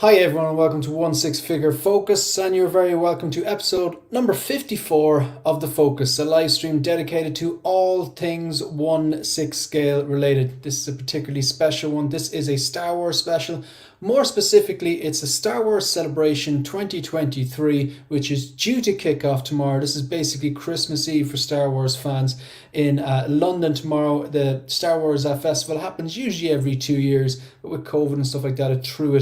Hi everyone and welcome to One Six Figure Focus, and you're very welcome to episode number 54 of The Focus, a live stream dedicated to all things 1/6 scale related. This is a particularly special one. This is a Star Wars special. More specifically, it's a Star Wars Celebration 2023, which is due to kick off tomorrow. This is basically Christmas Eve for Star Wars fans in London tomorrow. The Star Wars festival happens usually every 2 years, but with COVID and stuff like that, it threw a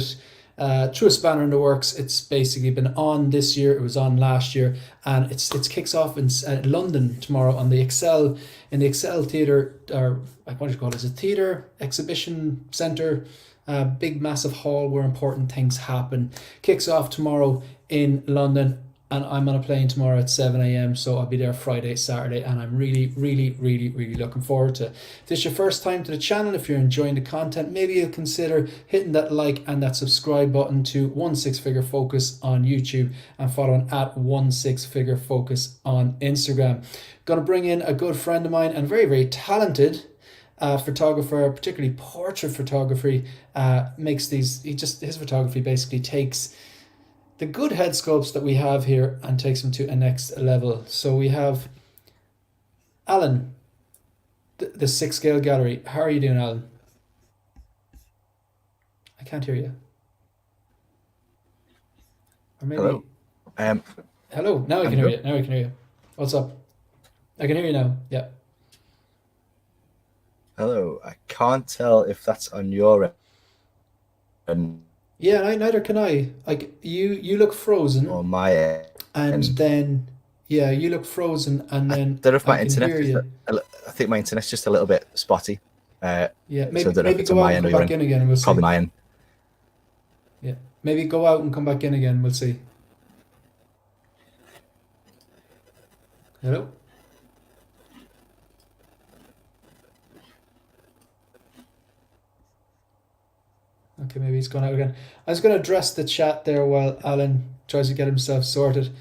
spanner in the works. It's basically been on this year. It was on last year, and it kicks off in London tomorrow on the Excel Theatre, or what do you call it? It's a theatre exhibition centre, big massive hall where important things happen. Kicks off tomorrow in London, and I'm on a plane tomorrow at 7 a.m. So I'll be there Friday, Saturday, and I'm really looking forward to it. If this is your first time to the channel, if you're enjoying the content, maybe you'll consider hitting that like and that subscribe button to One Six Figure Focus on YouTube and following at One Six Figure Focus on Instagram. Gonna bring in a good friend of mine and very talented photographer, particularly portrait photography. His photography basically takes the good head sculpts that we have here and takes them to a next level. So we have Alan, the 6 scale gallery. How are you doing, Alan? I can't hear you. Or maybe. Hello. Hello. Now I can hear you. Now I can hear you. What's up? I can hear you now. Yeah. Hello. I can't tell if that's on your end. Yeah, neither can I. Like you look frozen. Or my end. And then you look frozen, and then I don't know if my can internet. hear you. I think my internet's just a little bit spotty. Maybe so maybe go out and come back in again, and we'll see. Probably my end. Yeah, maybe go out and come back in again. We'll see. Hello. Okay, maybe he's gone out again. I was going to address the chat there while Alan tries to get himself sorted.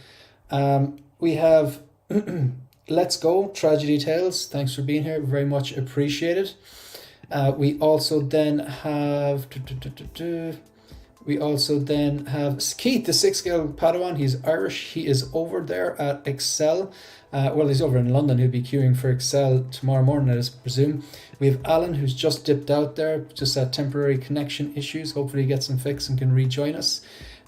We have Let's Go, Tragedy Tales. Thanks for being here. Very much appreciated. We also then have Keith, the 6 scale Padawan. He's Irish. He is over there at Excel. Well, he's over in London. He'll be queuing for Excel tomorrow morning, I presume. We have Alan, who's just dipped out there, just had temporary connection issues. Hopefully he gets them fixed and can rejoin us.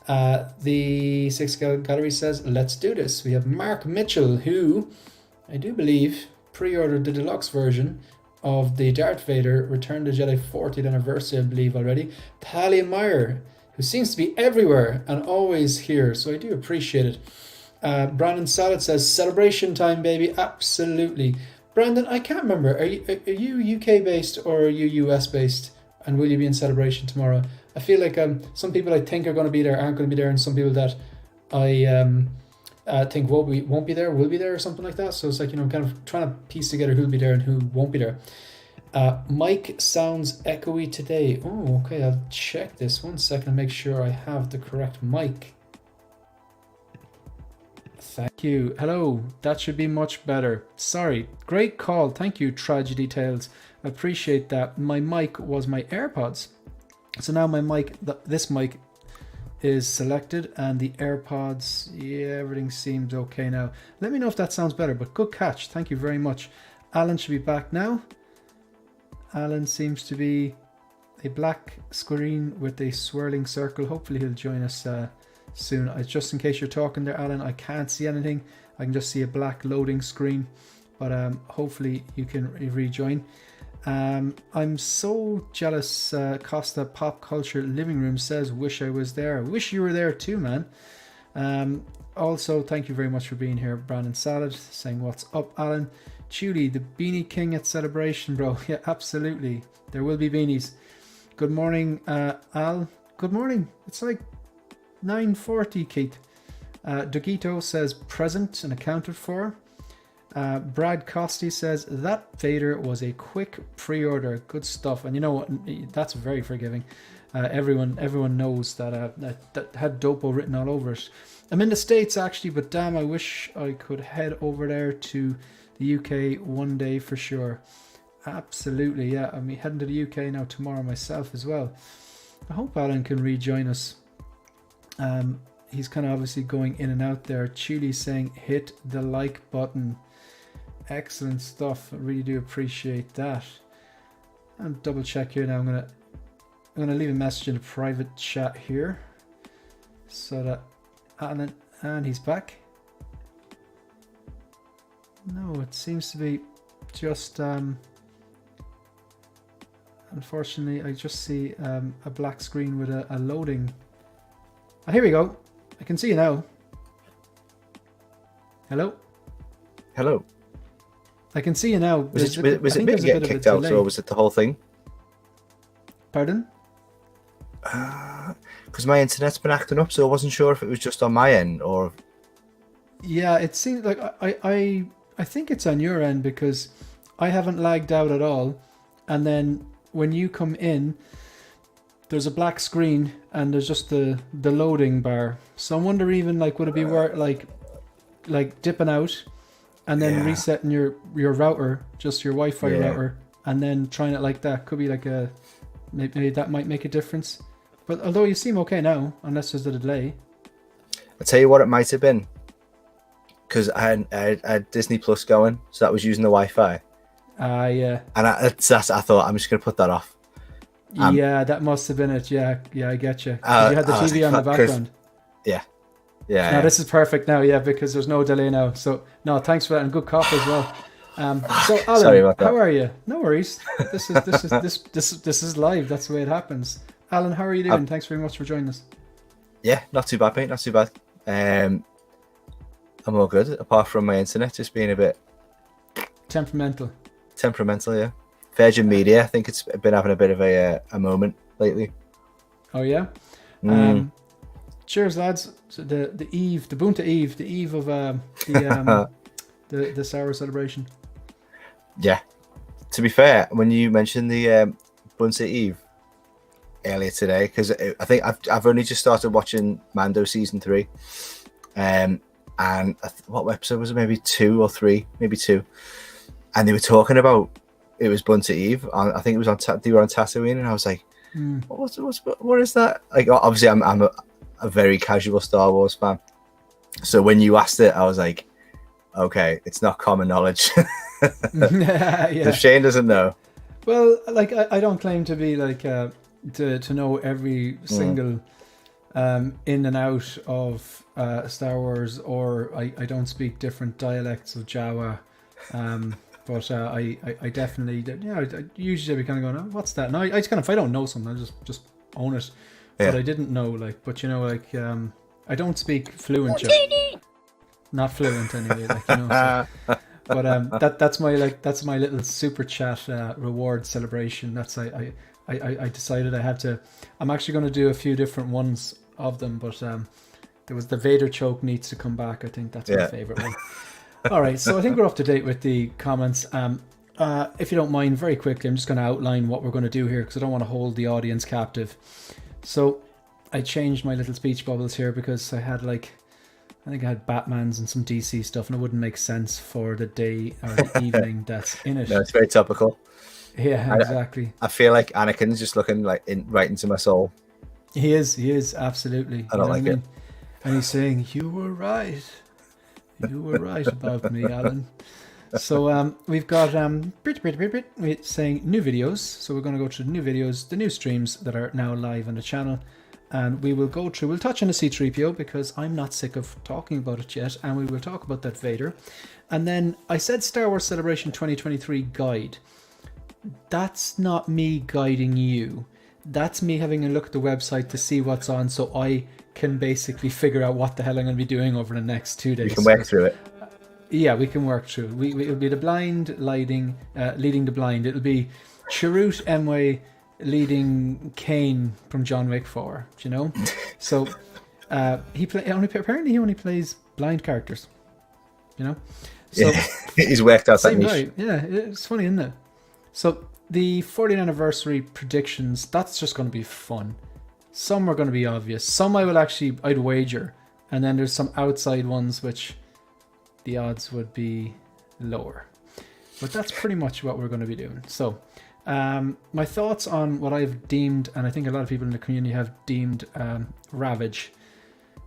The 6 scale gallery says, let's do this. We have Mark Mitchell, who I do believe pre-ordered the deluxe version of the Darth Vader Return to Jedi 40th anniversary, I believe, already. Talia Meyer, who seems to be everywhere and always here, so I do appreciate it. Brandon Salad says, celebration time, baby. Absolutely. Brandon, I can't remember. Are you UK based or are you US based? And will you be in celebration tomorrow? I feel like some people I think are going to be there aren't going to be there, and some people that I think won't be there will be there, or something like that. So it's like, kind of trying to piece together who'll be there and who won't be there. Mike sounds echoey today. Oh, okay. I'll check this 1 second and make sure I have the correct mic. Thank you. Hello. That should be much better. Sorry. Great call. Thank you, Tragedy Tales. I appreciate that. My mic was my AirPods. So now my mic, this mic is selected, and the AirPods, everything seems okay now. Let me know if that sounds better, but good catch. Thank you very much. Alan should be back now. Alan seems to be a black screen with a swirling circle. Hopefully he'll join us soon. Just in case you're talking there, Alan, I can't see anything. I can just see a black loading screen, but hopefully you can rejoin. I'm so jealous. Costa Pop Culture Living Room says, wish I was there. Wish you were there too, man. Also, thank you very much for being here. Brandon Salad saying, what's up, Alan? Julie, the Beanie King at Celebration, bro. Yeah, absolutely. There will be beanies. Good morning, Al. Good morning. It's like 9:40, Keith. Dogito says present and accounted for. Brad Costi says that Vader was a quick pre-order. Good stuff. And you know what? That's very forgiving. Everyone knows that that had Dopo written all over it. I'm in the States actually, but damn, I wish I could head over there to the UK one day for sure. Absolutely, yeah. I'm heading to the UK now tomorrow myself as well. I hope Alan can rejoin us. He's kind of obviously going in and out there. Chuli's saying hit the like button. Excellent stuff. I really do appreciate that. I'll double check here now. I'm gonna leave a message in a private chat here, so that Alan, and he's back. No, it seems to be just unfortunately I just see a black screen with a loading. Oh, here we go. I can see you now. Hello? Hello. I can see you now. Was it me getting kicked out, or was it the whole thing? Pardon? Because my internet's been acting up, so I wasn't sure if it was just on my end or... Yeah, it seems like I think it's on your end, because I haven't lagged out at all. And then when you come in, there's a black screen and there's just the loading bar. So I wonder, even like, would it be worth like dipping out and then resetting your router, just your Wi-Fi router, and then trying it like that? Could be like maybe that might make a difference. But although you seem okay now, unless there's a delay. I'll tell you what it might have been. Because I had Disney Plus going, so that was using the Wi-Fi. Yeah. And I thought, I'm just going to put that off. Yeah, that must have been it. Yeah, I get you. You had the TV on the background. Yeah. Now this is perfect now, because there's no delay now. So, no, thanks for that, and good coffee as well. So, Alan, sorry about that. How are you? No worries. This is live. That's the way it happens. Alan, how are you doing? Thanks very much for joining us. Yeah, not too bad, mate. Not too bad. I'm all good, apart from my internet just being a bit temperamental. Yeah. Virgin Media, I think it's been having a bit of a moment lately. Oh yeah. Cheers, lads. So the Bunta Eve, the eve of the Sour celebration. Yeah. To be fair, when you mentioned the Bunta Eve earlier today, because I think I've only just started watching Mando season 3, and what episode was it? Maybe 2 or 3, maybe 2, and they were talking about it was Bunta Eve. I think it was they were on Tatooine, and I was like, what is that? Like, obviously, I'm a very casual Star Wars fan, so when you asked it, I was like, okay, it's not common knowledge. Yeah. Shane doesn't know. Well, like I don't claim to be like to know every single in and out of Star Wars, or I don't speak different dialects of Jawa, but I definitely I usually be kind of going, oh, what's that? And I just kind of, if I don't know something, I just own it. But I didn't know, like, but I don't speak fluent. Not fluent anyway, like, so. But that's my little super chat reward celebration. That's I decided I'm actually going to do a few different ones of them, but there was the Vader choke needs to come back. I think that's my favorite one. All right, so I think we're up to date with the comments. If you don't mind, very quickly, I'm just going to outline what we're going to do here, because I don't want to hold the audience captive. So I changed my little speech bubbles here because I think I had Batman's and some DC stuff, and it wouldn't make sense for the day or the evening that's in it. No, it's very topical. Yeah, exactly. I feel like Anakin's just looking like right into my soul. He is absolutely. I don't like it. And he's saying, "You were right. You were right about me, Alan." So we've got saying new videos. So we're going to go through the new videos, the new streams that are now live on the channel. And we'll touch on the C-3PO, because I'm not sick of talking about it yet. And we will talk about that Vader. And then I said Star Wars Celebration 2023 guide. That's not me guiding you. That's me having a look at the website to see what's on, so I can basically figure out what the hell I'm going to be doing over the next 2 days. You can work through it. Yeah, we can work through it. It'll be the blind leading the blind. It'll be Chirrut Emway leading Kane from John Wick 4. Do you know? So apparently he only plays blind characters. You know? So he's worked out that niche. Right. Yeah, it's funny, isn't it? So the 40th anniversary predictions, that's just going to be fun. Some are going to be obvious. Some I'd wager. And then there's some outside ones which the odds would be lower. But that's pretty much what we're going to be doing. So my thoughts on what I've deemed, and I think a lot of people in the community have deemed Rotj.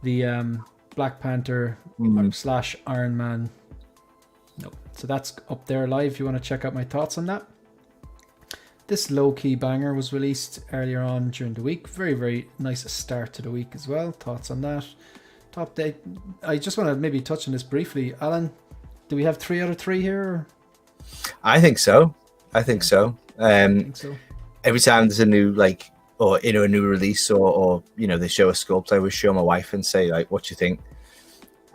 the Black Panther / Iron Man. No, so that's up there live if you want to check out my thoughts on that. This low-key banger was released earlier on during the week. Very, very nice start to the week as well. Thoughts on that? Top day. I just want to maybe touch on this briefly. Alan, do we have 3 out of 3 here? Or? I think so. I think so. I think so. Every time there's a new or a new release or they show a sculpt, I always show my wife and say like, what do you think?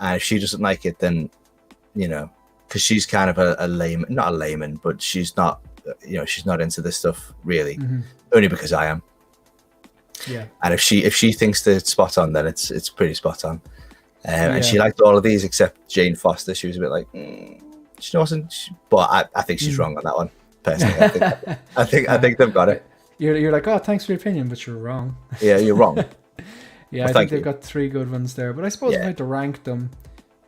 And if she doesn't like it, then because she's kind of a layman, not a layman, but she's not she's not into this stuff really. Only because I am. Yeah. And if she thinks that it's spot on, then it's pretty spot on. And she liked all of these except Jane Foster. She was a bit like she wasn't, but I think she's wrong on that one. Personally, I think they've got it. You're like, oh, thanks for your opinion, but you're wrong. Yeah, you're wrong. Yeah, well, I think they've got 3 good ones there. But I suppose if I had to rank them,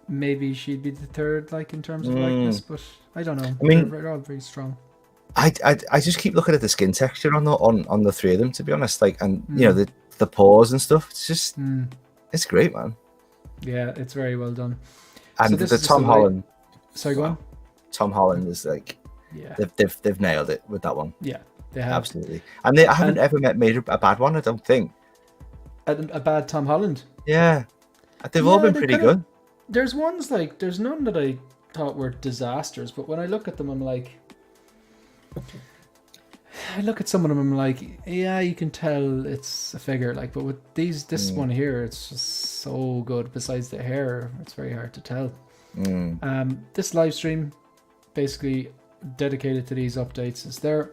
maybe she'd be the third, like in terms of likeness. But I don't know. I mean, they're all very strong. I just keep looking at the skin texture on the 3 of them, to be honest. Like, and the paws and stuff. It's just it's great, man. Yeah, it's very well done. And so the Tom Holland. Sorry, go on. Tom Holland is like, they've nailed it with that one. Yeah, they have absolutely. And I haven't ever made a bad one. I don't think a bad Tom Holland. Yeah, they've all been pretty good. There's ones like there's none that I thought were disasters, but when I look at them, I'm like. I look at some of them, I'm like, yeah, you can tell it's a figure, like, but with this one here, it's just so good. Besides the hair, it's very hard to tell. This live stream, basically dedicated to these updates, is there.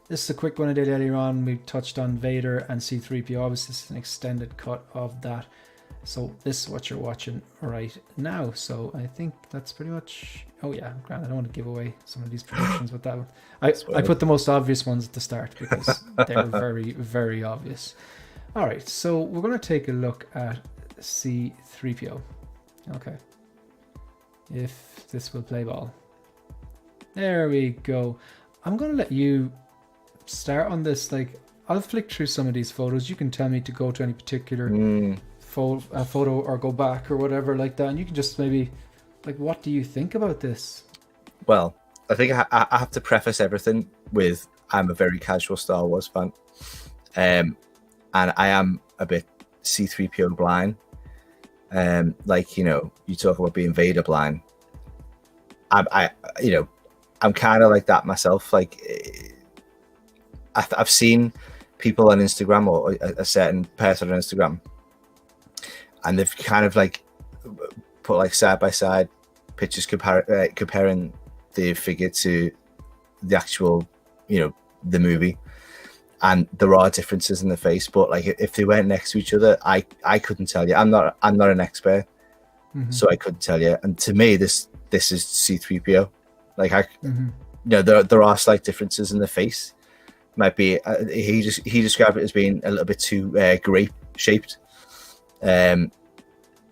This is a quick one I did earlier on. We touched on Vader and C-3PO. Obviously, this is an extended cut of that. So this is what you're watching right now. So I think that's pretty much. Oh yeah, Grant, I don't want to give away some of these predictions with that one. I put the most obvious ones at the start because they're very, very obvious. All right, so we're going to take a look at C-3PO. Okay. If this will play ball. There we go. I'm going to let you start on this. Like, I'll flick through some of these photos. You can tell me to go to any particular photo or go back or whatever like that, and you can just maybe like, what do you think about this? Well, I think I have to preface everything with I'm a very casual Star Wars fan, and I am a bit C-3PO blind. Like, you talk about being Vader blind. I'm kind of like that myself. Like, I've seen people on Instagram or a certain person on Instagram, and they've kind of like put like side by side pictures comparing the figure to the actual, the movie, and there are differences in the face. But like, if they weren't next to each other, I couldn't tell you. I'm not an expert, so I couldn't tell you. And to me, this is C-3PO. Like there are slight differences in the face. Might be he described it as being a little bit too grape shaped.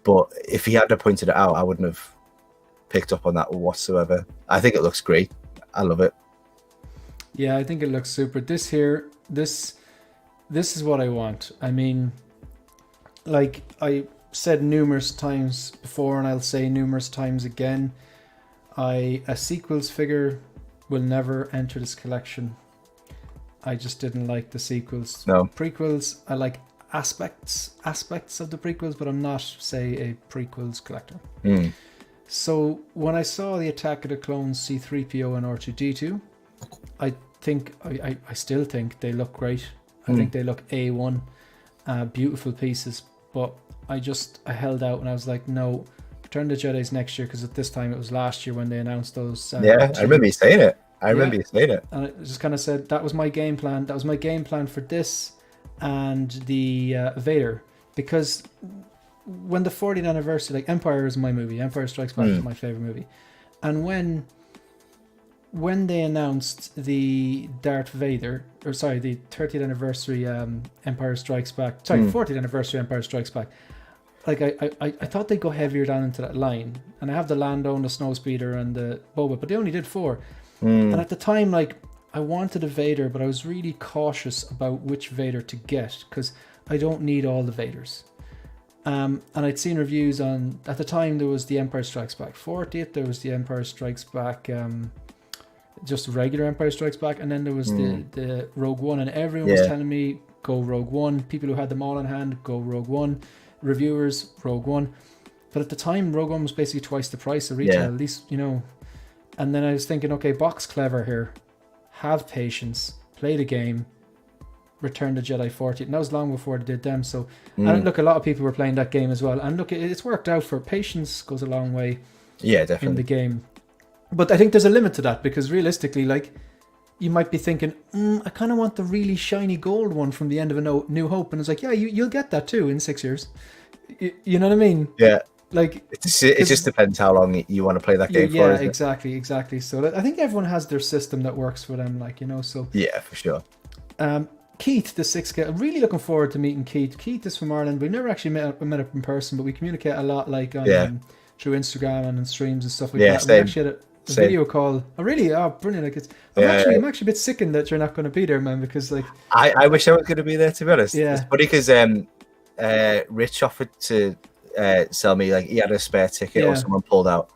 But if he hadn't pointed it out, I wouldn't have picked up on that whatsoever. I think it looks great. I love it. Yeah, I think it looks super. This is what I want. I mean, like I said numerous times before, and I'll say numerous times again, a sequels figure will never enter this collection. I just didn't like the sequels. No. Prequels, I like aspects of the prequels, but I'm not, say, a prequels collector. So when I saw the Attack of the Clones C-3PO and R2-D2, I still think they look great. I think they look A1, beautiful pieces. But I held out and I was like, no, Return of the Jedi's next year, because at this time it was last year when they announced those. Yeah, I remember you saying it. I remember you saying it. And I just kind of said that was my game plan. That was my game plan for this and the Vader, because when the 40th anniversary, like Empire is my movie. Empire Strikes Back is my favorite movie, and when they announced the Darth Vader, the 30th anniversary Empire Strikes Back, 40th anniversary Empire Strikes Back, like I thought they'd go heavier down into that line, and I have the Lando and the Snowspeeder and the Boba, but they only did 4. And at the time, like, I wanted a Vader, but I was really cautious about which Vader to get, because I don't need all the Vaders. And I'd seen reviews on, at the time there was the Empire Strikes Back 40th, there was the Empire Strikes Back, just regular Empire Strikes Back, and then there was the Rogue One, and everyone was telling me, go Rogue One. People who had them all in hand, go Rogue One. Reviewers, Rogue One. But at the time, Rogue One was basically twice the price of retail, at least, you know. And then I was thinking, okay, box clever here. Have patience, play the game, Return the Jedi 40. And that was long before they did them. So, and look, a lot of people were playing that game as well. And look, it's worked out for patience, goes a long way. Yeah, definitely. In the game. But I think there's a limit to that, because realistically, like, you might be thinking, I kind of want the really shiny gold one from the end of A New Hope. And it's like, yeah, you'll get that too in 6 years. You know what I mean? Yeah. Like, it just depends how long you want to play that game for. Yeah, exactly. So I think everyone has their system that works for them, like, you know, so. Yeah, for sure. Keith, the 6K, I'm really looking forward to meeting Keith. Keith is from Ireland. We've never actually met up in person, but we communicate a lot, like, on, through Instagram and on streams and stuff like that. Same. We actually had a video call. Oh, really? Oh, brilliant. Like, I'm actually a bit sickened that you're not going to be there, man, because, like... I wish I was going to be there, to be honest. Yeah. It's funny because Rich offered to sell me, like, he had a spare ticket or someone pulled out.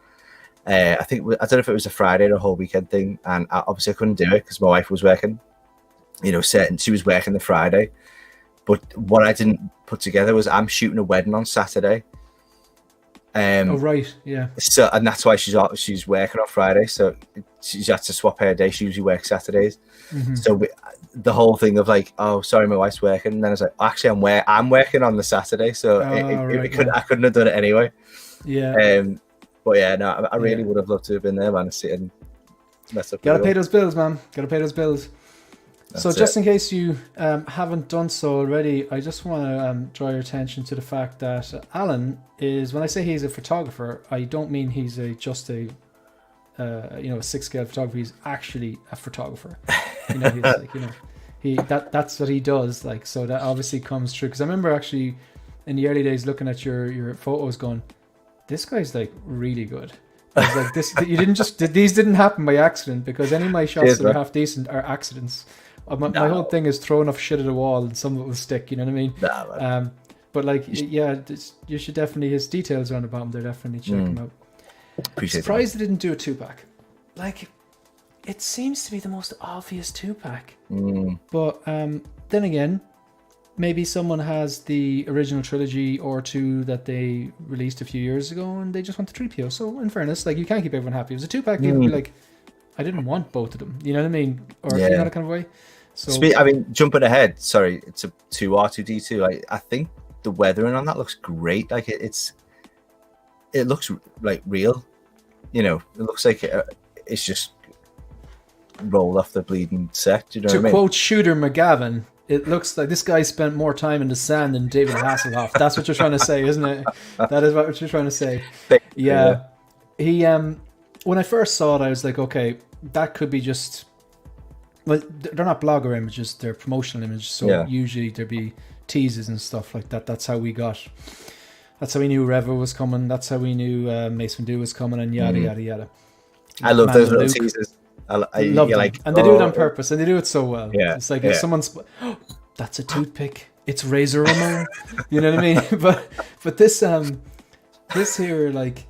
I don't know if it was a Friday or a whole weekend thing, and obviously I couldn't do it because my wife was working. You know, she was working the Friday, but what I didn't put together was I'm shooting a wedding on Saturday. Oh right, yeah. So, and that's why she's working on Friday. So she's had to swap her day. She usually works Saturdays. Mm-hmm. So the whole thing of like, oh, sorry, my wife's working, and then I was like, actually, I'm working on the Saturday, so I couldn't have done it anyway. Yeah. But yeah, no, I really would have loved to have been there, man, and sit and mess up. Gotta pay those bills, man. Gotta pay those bills. So just in case you haven't done so already, I just want to draw your attention to the fact that Alan is, when I say he's a photographer, I don't mean he's just a 6-scale photographer. He's actually a photographer. You know, he's like, you know, that's what he does. Like, so that obviously comes true. Because I remember actually in the early days looking at your photos, going, this guy's like really good. I was like, these didn't happen by accident, because any of my shots that are half decent are accidents. My whole thing is throw enough shit at a wall and some of it will stick, you know what I mean? But like, yeah, you should definitely, his details are on the bottom there, definitely check him out. Appreciate Surprised they didn't do a 2-pack. Like, it seems to be the most obvious 2-pack. But then again, maybe someone has the original trilogy or two that they released a few years ago and they just want the 3PO. So in fairness, like, you can't keep everyone happy. If it was a 2-pack, people would be like, I didn't want both of them. You know what I mean? Or you know, that kind of way. So I mean, jumping ahead, sorry, to R2-D2, like, I think the weathering on that looks great. Like, it looks like real. You know, it looks like it's just rolled off the bleeding set. Do you know what I mean? To quote Shooter McGavin, it looks like this guy spent more time in the sand than David Hasselhoff. That's what you're trying to say, isn't it? That is what you're trying to say. Yeah. He when I first saw it, I was like, okay, that could be just... Well, they're not blogger images, they're promotional images. So usually there'd be teases and stuff like that. That's how we knew Reva was coming. That's how we knew Mace Windu was coming, and yada, yada, yada. I love those little teasers. I love them. Like, and they do it on purpose, and they do it so well. Yeah. It's like if someone's... that's a toothpick. It's Razor Ramon. You know what I mean? But this here, like...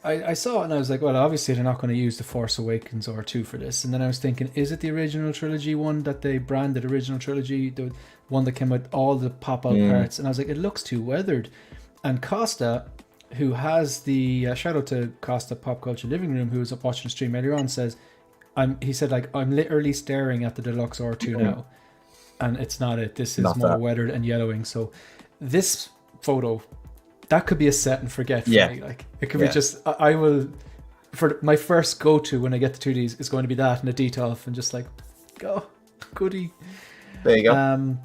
I saw it and I was like, well, obviously they're not going to use the Force Awakens R2 for this. And then I was thinking, is it the original trilogy one that they branded original trilogy, the one that came with all the pop-out parts? And I was like, it looks too weathered. And Costa, who has the shout out to Costa Pop Culture Living Room, who was up watching the stream earlier on, says, he said, like, I'm literally staring at the deluxe R2 now, and it's not it. This is not more weathered and yellowing. So this photo, that could be a set and forget for me. Like, it could be just, I will, for my first go-to when I get the 2Ds, is going to be that and a detolf, and just like, go, goodie. There you go.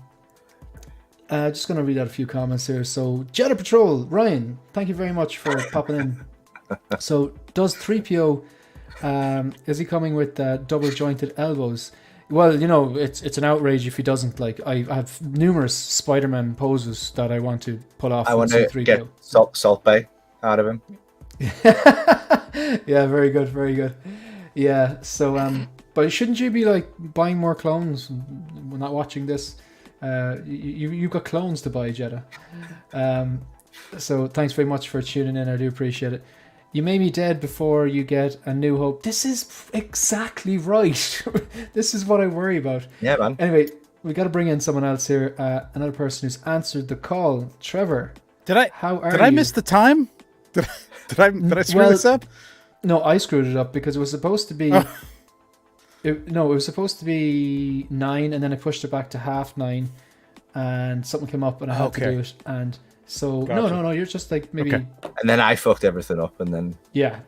Just going to read out a few comments here. So, Jedi Patrol, Ryan, thank you very much for popping in. So, does 3PO, is he coming with double jointed elbows? Well, you know, it's an outrage if he doesn't. Like, I have numerous Spider-Man poses that I want to pull off. I want to get Salt Bay out of him. Yeah, very good, very good. Yeah, so but shouldn't you be like buying more clones? We're not watching this. You've got clones to buy, Jeddah. So thanks very much for tuning in. I do appreciate it. You may be dead before you get a new hope. This is exactly right. This is what I worry about. Yeah, man. Anyway, we got to bring in someone else here. Another person who's answered the call. Trevor. Did I miss the time? Did I screw this up? No, I screwed it up because it was supposed to be. It was supposed to be 9, and then I pushed it back to 9:30, and something came up, and I had to do it. And so Gotcha. no, you're just like maybe. Okay. And then I fucked everything up, and then Yeah,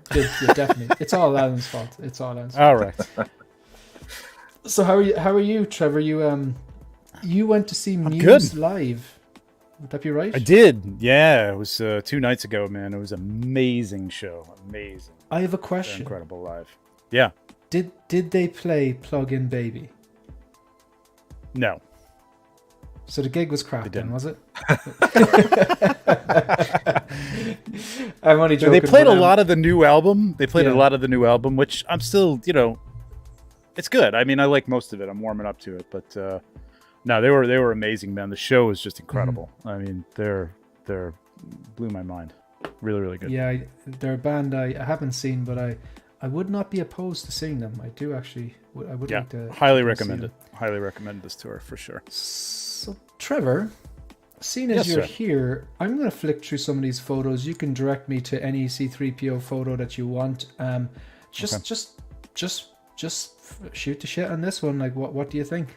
definitely. It's all Alan's fault. It's all Alan's fault. All right. So how are you, Trevor? You went to see Muse good. live. Would that be right? I did. Yeah, it was 2 nights ago, man. It was an amazing show. Amazing. I have a question. Incredible live. Yeah. Did they play Plug In Baby? No. So the gig was crap then, was it? I'm only joking. They played a lot of the new album. Which I'm still, it's good. I mean, I like most of it. I'm warming up to it, but no, they were amazing, man. The show was just incredible. I mean, they're blew my mind. Really, really good. Yeah, they're a band I haven't seen, but I would not be opposed to seeing them. I do actually. I would like to. Highly recommend it. Highly recommend this tour for sure. So, Trevor, seeing as you're here, I'm going to flick through some of these photos. You can direct me to any C-3PO photo that you want. Just shoot the shit on this one. Like, what do you think?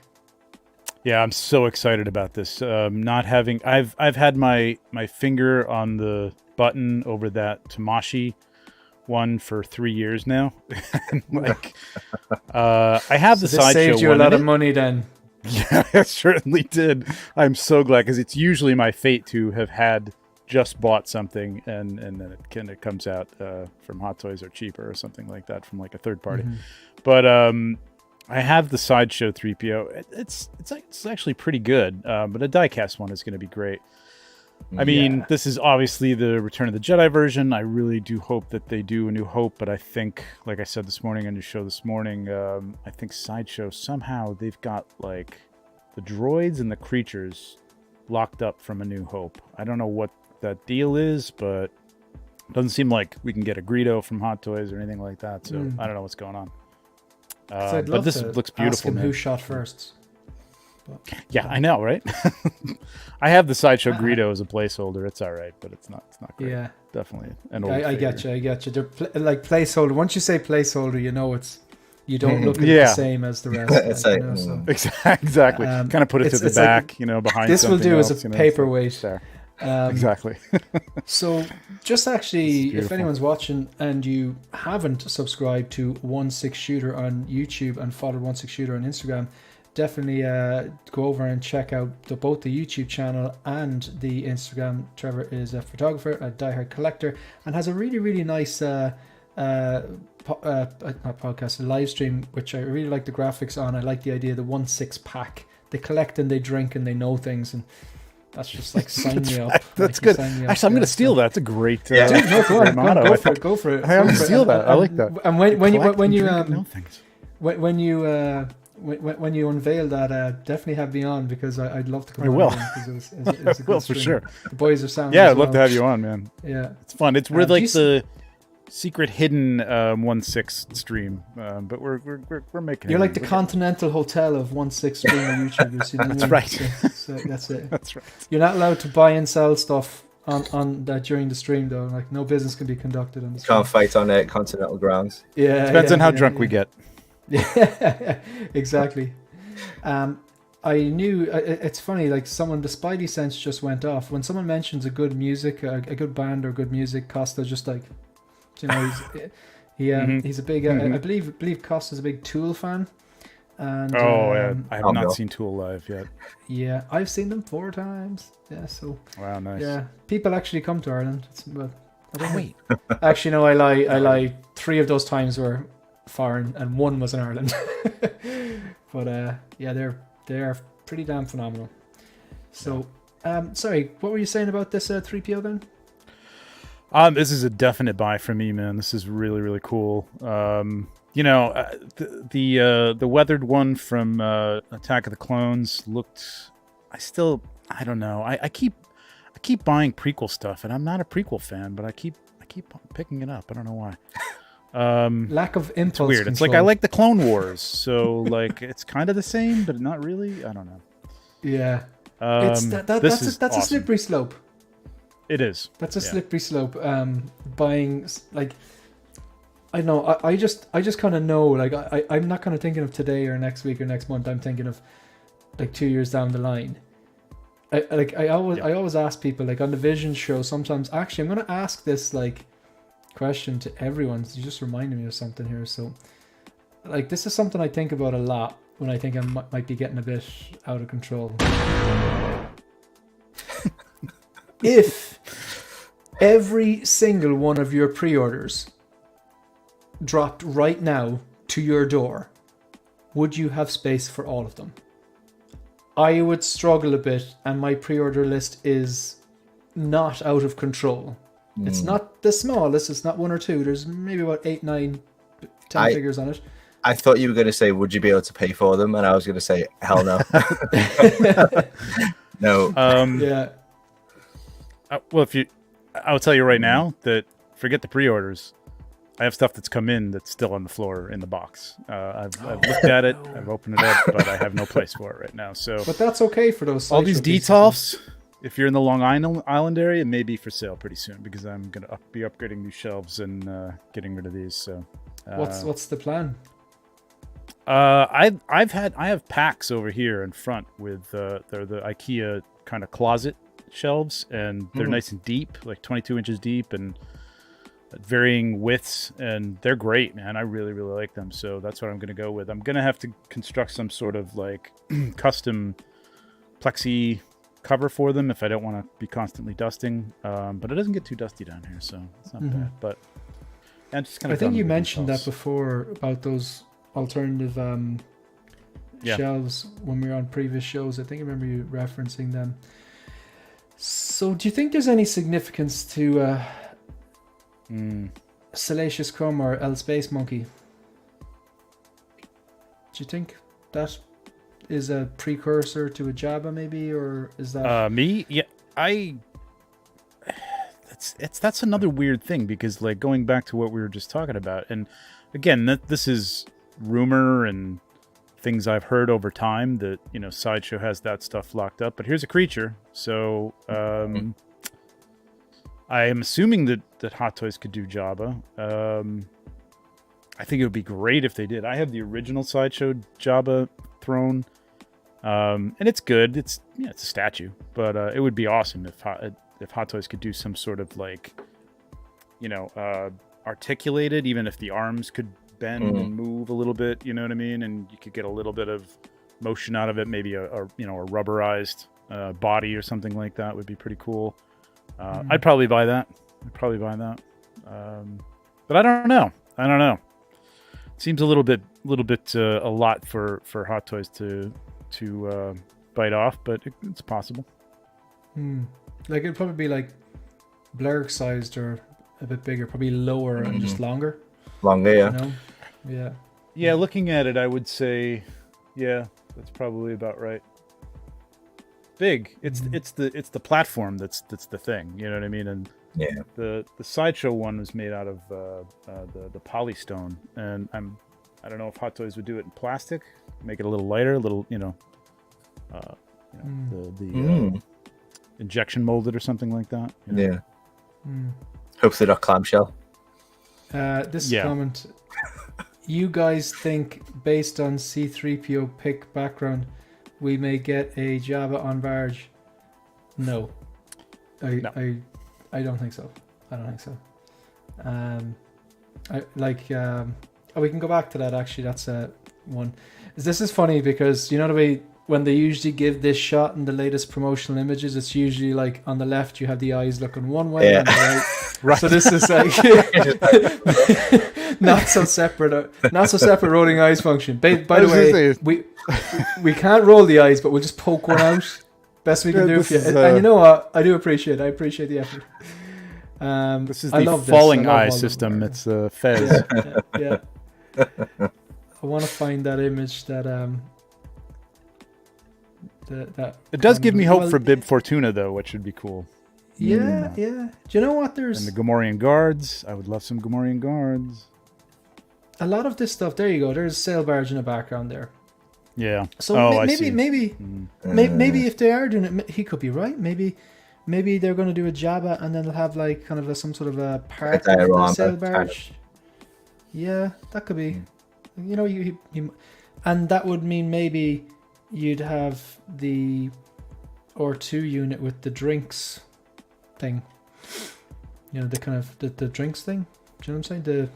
Yeah, I'm so excited about this. I've had my finger on the button over that Tamashi one for 3 years now. I have the sideshow. Saved you a lot of money then. Yeah, it certainly did. I'm so glad because it's usually my fate to have had just bought something and then it comes out from Hot Toys or cheaper or something like that from like a third party. But I have the sideshow 3PO. It's actually pretty good, but a diecast one is going to be great. I mean, this is obviously the Return of the Jedi version. I really do hope that they do A New Hope, but I think, like I said this morning on your show this morning, I think Sideshow, somehow they've got like the droids and the creatures locked up from A New Hope. I don't know what that deal is, but it doesn't seem like we can get a Greedo from Hot Toys or anything like that, so I don't know what's going on. But this looks beautiful, ask him man. who shot first. Yeah, I know, right? I have the Sideshow Greedo as a placeholder. It's all right, but it's not great. Yeah, definitely an old. I get you. They're like placeholder. Once you say placeholder, you don't look at it the same as the rest. Exactly. Kind of put it to the back, like, behind. This will do else, as a paperweight. Exactly. So, just actually, if anyone's watching and you haven't subscribed to 1/6 Shooter on YouTube and followed 1/6 Shooter on Instagram, definitely go over and check out both the YouTube channel and the Instagram. Trevor is a photographer, a diehard collector, and has a really, really nice not podcast, a live stream, which I really like the graphics on. I like the idea of the 1/6 pack. They collect and they drink and they know things, and that's just like sign me up. That's good. Actually, I'm going to steal that. It's a great Dude, no, go for it. I'm going to steal that. I like that. And when you unveil that, definitely have me on because I'd love to come on. I will. It's a good for sure. The boys are sound. Yeah, I'd love to have you on, man. Yeah, it's fun. We're like the secret hidden 1/6 stream, but we're making. You're like the Continental Hotel of 1/6 stream on YouTubers. You know that's right. So that's it. That's right. You're not allowed to buy and sell stuff on that during the stream though. Like no business can be conducted on the stream. Can't fight on continental grounds. Yeah, depends on how drunk we get. Yeah, exactly. I knew it's funny. Like the spidey sense just went off when someone mentions a good band or good music. Costa's just like, he's a big. I believe Costa's a big Tool fan. And I have not seen Tool live yet. Yeah, I've seen them 4 times. Yeah, so wow, nice. Yeah, people actually come to Ireland. I don't wait. Actually, no, I lie. 3 of those times were foreign and 1 was in Ireland. But they're pretty damn phenomenal. So sorry, what were you saying about this 3PO then? This is a definite buy for me, man. This is really, really cool. The weathered one from Attack of the Clones looked I don't know. I keep buying prequel stuff, and I'm not a prequel fan, but I keep picking it up. I don't know why. Lack of impulse. It's weird. Control. It's like I like the Clone Wars, so like it's kind of the same, but not really. I don't know. Yeah. That's A slippery slope. It is. That's a slippery slope. Buying like, I know. I just kind of know. Like I'm not kind of thinking of today or next week or next month. I'm thinking of like 2 years down the line. I always ask people like on the Vision show. Sometimes actually I'm gonna ask this like question to everyone. So you just reminded me of something here. So like this is something I think about a lot when I think I might be getting a bit out of control. If every single one of your pre-orders dropped right now to your door, would you have space for all of them? I would struggle a bit, and my pre-order list is not out of control. It's not the smallest, it's not 1 or 2. There's maybe about 8, 9, 10 figures on it. I thought you were going to say, would you be able to pay for them? And I was going to say, hell no. No. Yeah. Well, I'll tell you right now that forget the pre-orders. I have stuff that's come in that's still on the floor in the box. I've looked at it, I've opened it up, but I have no place for it right now. So, but that's okay for those. All these detolfs. If you're in the Long Island area, it may be for sale pretty soon because I'm gonna be upgrading new shelves and getting rid of these. So, what's the plan? I have packs over here in front with they're the IKEA kind of closet shelves, and they're nice and deep, like 22 inches deep, and varying widths, and they're great, man. I really like them, so that's what I'm gonna go with. I'm gonna have to construct some sort of like custom plexi cover for them if I don't want to be constantly dusting, but it doesn't get too dusty down here, so it's not bad. But I'm just kind of, I think you mentioned that before about those alternative shelves when we were on previous shows. I think I remember you referencing them. So do you think there's any significance to Salacious Crumb or El Space Monkey? Do you think that is a precursor to a Jabba, maybe, or is that me? Yeah, that's another weird thing, because like going back to what we were just talking about, and again, this is rumor and things I've heard over time that, you know, Sideshow has that stuff locked up. But here's a creature, so I am assuming that Hot Toys could do Jabba. I think it would be great if they did. I have the original Sideshow Jabba throne, and it's good. It's a statue, but it would be awesome if Hot Toys could do some sort of like, you know, articulated, even if the arms could bend and move a little bit, you know what I mean, and you could get a little bit of motion out of it. Maybe a rubberized body or something like that would be pretty cool. I'd probably buy that. But I don't know. It seems a little bit a lot for Hot Toys to bite off, but it's possible. Like it'd probably be like Blurg sized or a bit bigger, probably lower and just longer. Longer, yeah. You know? Yeah. Yeah, looking at it, I would say, yeah, that's probably about right. Big. It's the platform that's the thing. You know what I mean? And yeah, the Sideshow one was made out of the polystone, and I don't know if Hot Toys would do it in plastic, make it a little lighter, a little the injection molded or something like that. You know? Yeah. Hopefully not clamshell. This comment. You guys think, based on C-3PO pick background, we may get a Jabba on Varj? No. I don't think so. We can go back to that, actually. That's one. This is funny because, you know, the way when they usually give this shot in the latest promotional images, it's usually like on the left you have the eyes looking one way, and on the right. So this is like not so separate rolling eyes function. By the way, we can't roll the eyes, but we'll just poke one out. Best we can do for you. And you know what? I appreciate the effort. This is the falling eye system. It's Fez. Yeah. I want to find that image that It does give me hope for Bib Fortuna, though, which would be cool. Yeah. Do you know what? There's and the Gamorrean guards. I would love some Gamorrean guards. a lot of this stuff. There you go. There's a sail barge in the background there. Yeah. So maybe if they are doing it, he could be right. Maybe they're going to do a Jabba and then they'll have like kind of some sort of a part of the sail barge. Yeah, that could be. You know, you and that would mean maybe you'd have the R2 unit with the drinks thing. You know, the kind of the drinks thing. Do you know what I'm saying?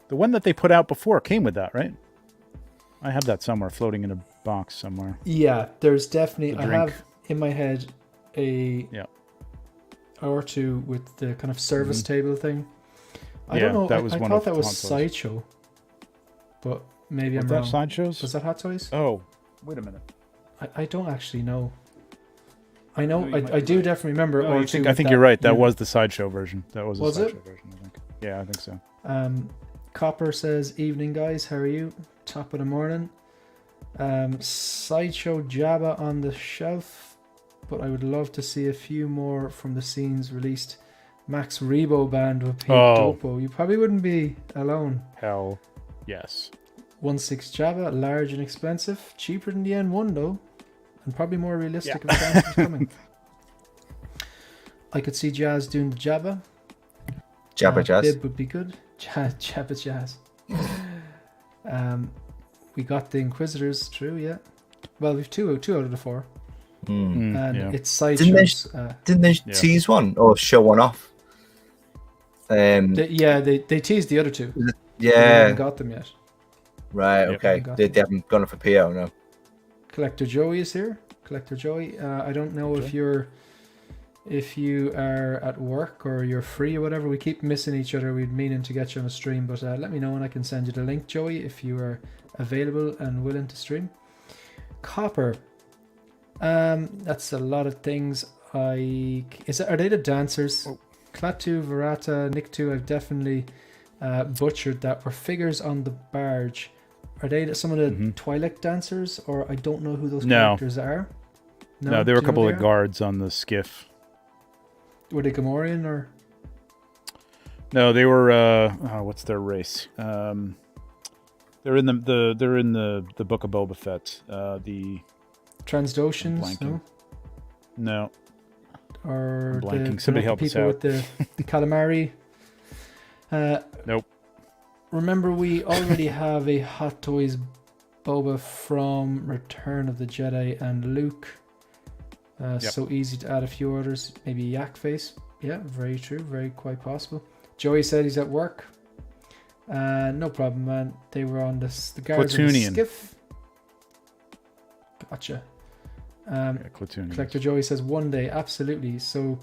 The one that they put out before came with that, right? I have that somewhere, floating in a box somewhere. Yeah, there's definitely. I have in my head a R2 with the kind of service table thing. I don't know. I thought that was Sideshow, but maybe I'm wrong. Sideshows? Was that Hot Toys? Oh, wait a minute. I don't actually know. I know. I do definitely remember. I think you're right. That was the Sideshow version. That was the Sideshow version, I think. Yeah, I think so. Copper says, "Evening, guys. How are you? Top of the morning. Sideshow Jabba on the shelf, but I would love to see a few more from the scenes released. Max Rebo band with Pete Dopo. You probably wouldn't be alone. Hell, yes. 1/6 Jabba, large and expensive, cheaper than the N1 though, and probably more realistic if the was coming. I could see Jazz doing the Jabba. Jabba Jazz. Bib would be good. Jabba Jazz. We got the Inquisitors, true, yeah. Well, we've two out of the 4. And it's Sideshows. Didn't they tease one or show one off? They teased the other 2. Yeah. They haven't got them yet. Right, okay. They haven't gone for PO, no. Collector Joey is here. Collector Joey. I don't know if you are at work or you're free or whatever. We keep missing each other. We'd meaning to get you on a stream, but let me know and I can send you the link, Joey, if you are available and willing to stream. Copper. That's a lot of things. Are they the dancers? Klaatu, Verata, Niktu, I've definitely butchered that. Were figures on the barge. Are they some of the Twi'lek dancers, or I don't know who those characters are? No, there were a couple of guards on the skiff. Were they Gamorrean or? No, they were. What's their race? They're in the Book of Boba Fett. The Transdoshans. No. Or somebody help us out. With the calamari. Nope. Remember, we already have a Hot Toys Boba from Return of the Jedi and Luke. So easy to add a few orders. Maybe Yak Face. Yeah, very true. Very quite possible. Joey said he's at work. No problem, man. They were on the guards on the skiff. Gotcha. Collector Joey says one day, absolutely. So,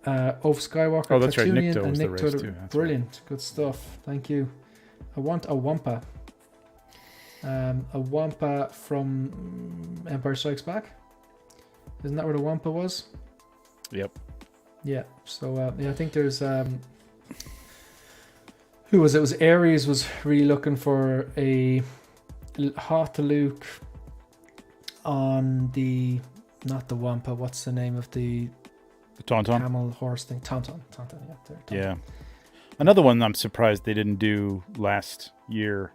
Oaf Skywalker, oh, that's Platunian, right. and Nick Nick too. Brilliant, right. Good stuff. Thank you. I want a Wampa. A Wampa from Empire Strikes Back. Isn't that where the Wampa was? Yep. Yeah. So I think there's who was it? It was Ares was really looking for a Hot Luke on the not the Wampa. What's the name of the Tauntaun camel horse thing? Tauntaun. Yeah. Another one I'm surprised they didn't do last year.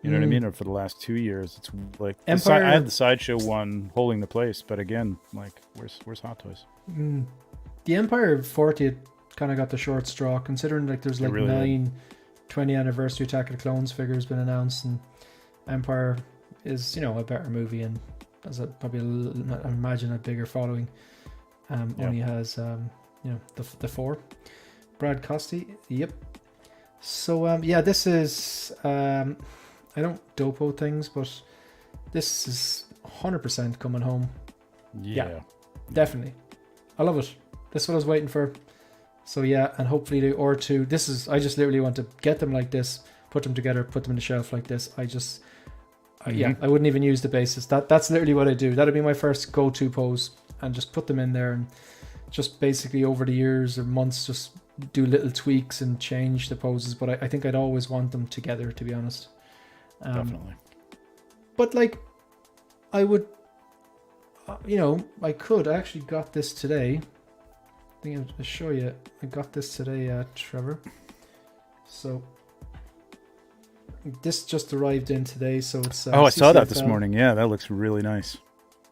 You know what I mean? Or for the last 2 years. It's like Empire. I had the Sideshow one holding the place, but again, like where's Hot Toys? The Empire 40th kind of got the short straw, considering like there's like really 20 anniversary Attack of the Clones figures been announced, and Empire is a better movie and has probably I imagine a bigger following. Only has the 4. Brad Costi, yep. So this is I don't dopo things, but this is 100% coming home. Yeah, definitely. I love it. This is what I was waiting for. So yeah, and hopefully the R2. This is I just literally want to get them like this, put them together, put them in the shelf like this. I wouldn't even use the bases. That's literally what I do. That'd be my first go-to pose, and just put them in there, and just basically over the years or months, just do little tweaks and change the poses. But I think I'd always want them together, to be honest. Definitely. but like, I would, I could. I actually got this today. I think I'll show you. I got this today, Trevor. So this just arrived in today. So it's. I saw that this morning. Yeah, that looks really nice.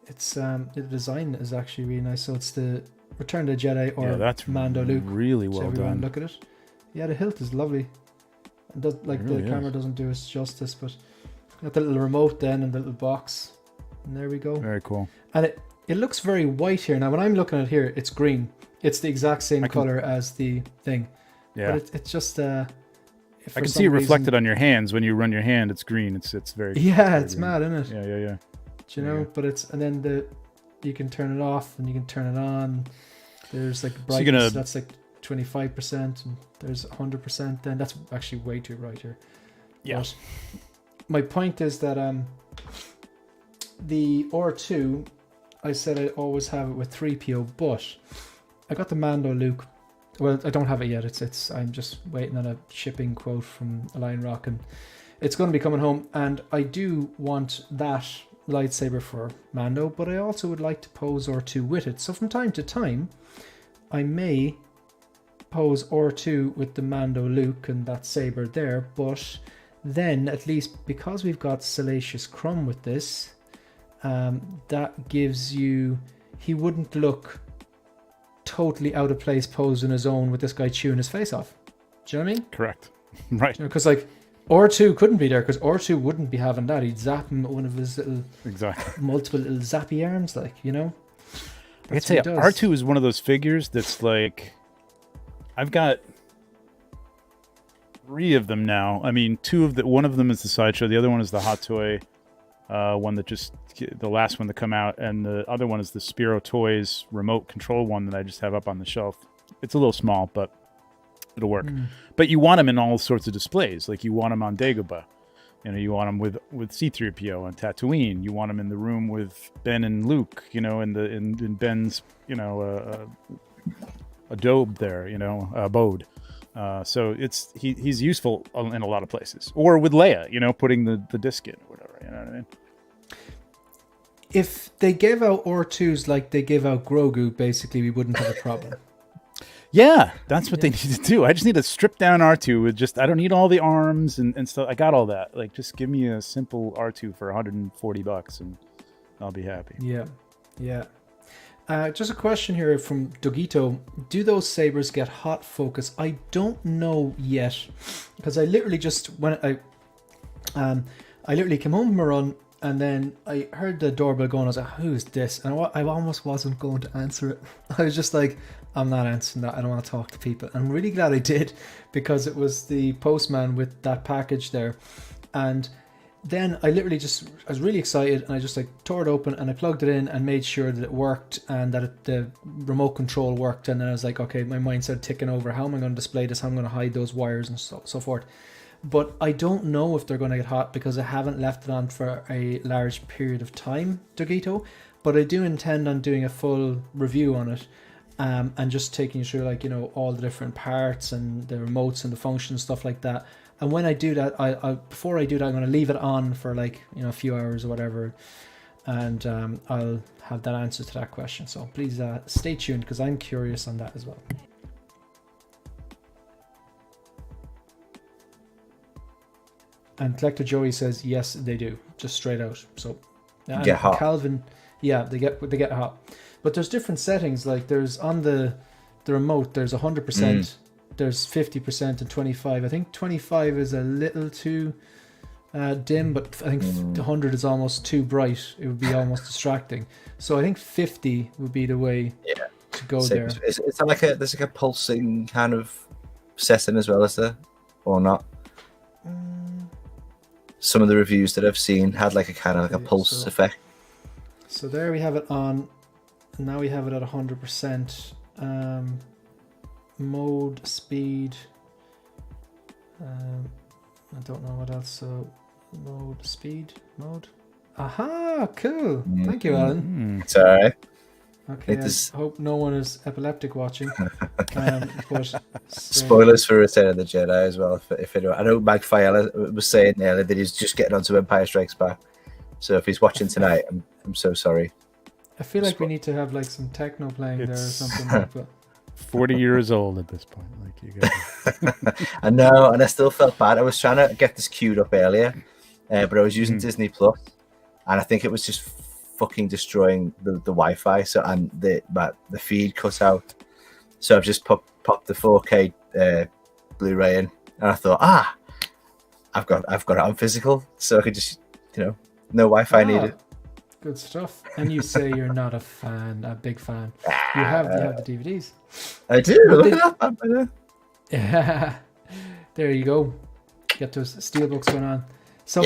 It's the design is actually really nice. So it's the Return of the Jedi or that's Mando Luke. Really well done. Look at it. Yeah, the hilt is lovely. It does, like, really the camera doesn't do us justice, but got the little remote then and the little box. And there we go. Very cool. And it looks very white here. Now when I'm looking at it here, it's green. It's the exact same color as the thing. Yeah. But it's just I can see it reflected on your hands when you run your hand. It's green. It's very it's green. mad, isn't it? Yeah. Do you know? But and then you can turn it off and you can turn it on. There's like brightness, that's like 25%, and there's 100%. Then that's actually way too bright here. Yeah. But my point is that the R2, I said I always have it with 3PO, but I got the Mando Luke. Well, I don't have it yet. I'm just waiting on a shipping quote from Lion Rock, and it's going to be coming home. And I do want that lightsaber for Mando, but I also would like to pose R2 with it. So from time to time, I may pose R2 with the Mando Luke and that saber there, but then at least because we've got Salacious Crumb with this, that gives you, he wouldn't look totally out of place posed on his own with this guy chewing his face off. Do you know what I mean? Correct. Right. Because like R2 couldn't be there because R2 wouldn't be having that. He'd zap him with one of his little multiple little zappy arms, like, you know. I can tell you, R2 is one of those figures that's like, I've got 3 of them now. I mean, one of them is the Sideshow, the other one is the Hot Toy, one that the last one to come out, and the other one is the Spiro Toys remote control one that I just have up on the shelf. It's a little small, but it'll work. But you want them in all sorts of displays. Like you want them on Dagobah. You want them with C-3PO on Tatooine. You want them in the room with Ben and Luke, in Ben's, adobe there, abode. So he's useful in a lot of places. Or with Leia, putting the disc in or whatever, you know what I mean? If they gave out R2s like they give out Grogu, basically, we wouldn't have a problem. Yeah, that's what they need to do. I just need to strip down R2 with I don't need all the arms and stuff. I got all that. Like, just give me a simple R2 for $140 and I'll be happy. Yeah. Just a question here from Dogito. Do those sabers get hot focus? I don't know yet, because I literally just I literally came home from a run and then I heard the doorbell going. I was like, "Who's this?" And I almost wasn't going to answer it. I was just like, "I'm not answering that. I don't want to talk to people." And I'm really glad I did, because it was the postman with that package there, and then I literally I was really excited, and I just like tore it open and I plugged it in and made sure that it worked and that the remote control worked. And then I was like, okay, my mind started ticking over. How am I going to display this? How am I going to hide those wires and so forth? But I don't know if they're going to get hot because I haven't left it on for a large period of time, Dogito. But I do intend on doing a full review on it, and just taking you through, like, all the different parts and the remotes and the functions, stuff like that. And when I do that, before I do that, I'm going to leave it on for like, a few hours or whatever. And I'll have that answer to that question. So please stay tuned, because I'm curious on that as well. And Collector Joey says, yes, they do. Just straight out. So get hot. Calvin, yeah, they get hot. But there's different settings. Like there's on the remote, there's 100%. There's 50% and 25. I think 25 is a little too dim, but I think 100 is almost too bright. It would be almost distracting. So I think 50 would be the way to go there. It's there's like a pulsing kind of setting as well, is there? Or not? Some of the reviews that I've seen had like a kind of like a pulse effect. So there we have it on. Now we have it at 100%. Mode, speed. I don't know what else. So mode, speed, mode. Aha, cool. Thank you, Alan. It's alright. Okay, I hope no one is epileptic watching. Spoilers for Return of the Jedi as well. If I know Magfire was saying earlier that he's just getting onto Empire Strikes Back. So if he's watching tonight, I'm so sorry. I feel like we need to have like some techno playing there or It's- something like that. 40 years old at this point. Like you got. I know, and I still felt bad. I was trying to get this queued up earlier, but I was using Disney Plus, and I think it was just fucking destroying the Wi-Fi. So and the feed cut out. So I've just popped the 4K Blu-ray in, and I thought, I've got it on physical, so I could just no Wi-Fi needed. Good stuff. And you say you're not a big fan. You have the DVDs. I do. Look at that. Yeah. There you go. Get those steelbooks going on. So,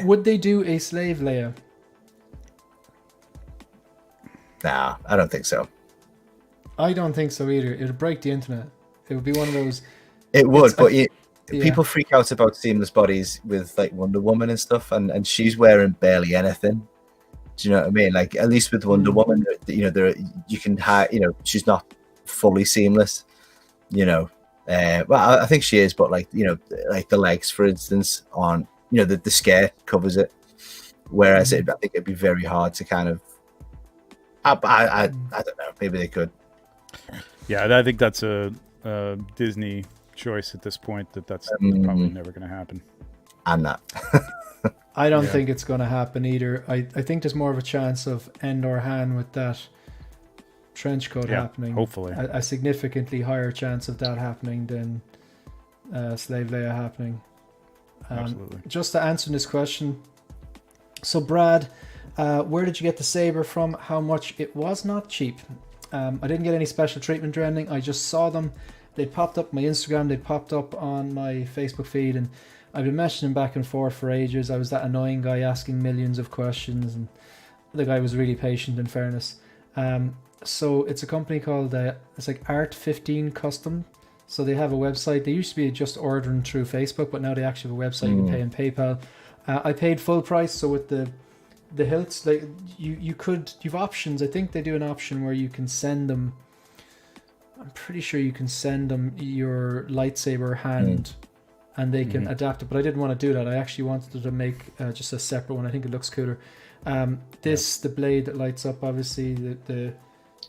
would they do a Slave Leia? Nah, I don't think so. I don't think so either. It would break the internet. It would be one of those. It would, but people freak out about seamless bodies with like Wonder Woman and stuff, and she's wearing barely anything. Do you know what I mean? Like at least with Wonder Woman, you can she's not fully seamless. Well, I think she is, but like the legs, for instance, on the skirt covers it, whereas I think it'd be very hard to kind of. I don't know. Maybe they could. Yeah, I think that's a Disney choice at this point. That's probably never going to happen. I'm not. I don't think it's going to happen either. I think there's more of a chance of Endor Han with that trench coat happening. Hopefully. A significantly higher chance of that happening than Slave Leia happening. Absolutely. Just to answer this question. So Brad, where did you get the saber from? How much? It was not cheap. I didn't get any special treatment or anything. I just saw them. They popped up on my Instagram. They popped up on my Facebook feed, and I've been messaging back and forth for ages. I was that annoying guy asking millions of questions, and the guy was really patient, in fairness. So it's a company called it's like Art15 Custom. So they have a website. They used to be just ordering through Facebook, but now they actually have a website. You can pay in PayPal. I paid full price. So with the hilts, like you've options. I think they do an option where you can send them. I'm pretty sure you can send them your lightsaber hand. And they can adapt it, but I didn't want to do that. I actually wanted to make just a separate one. I think it looks cooler. The blade that lights up, obviously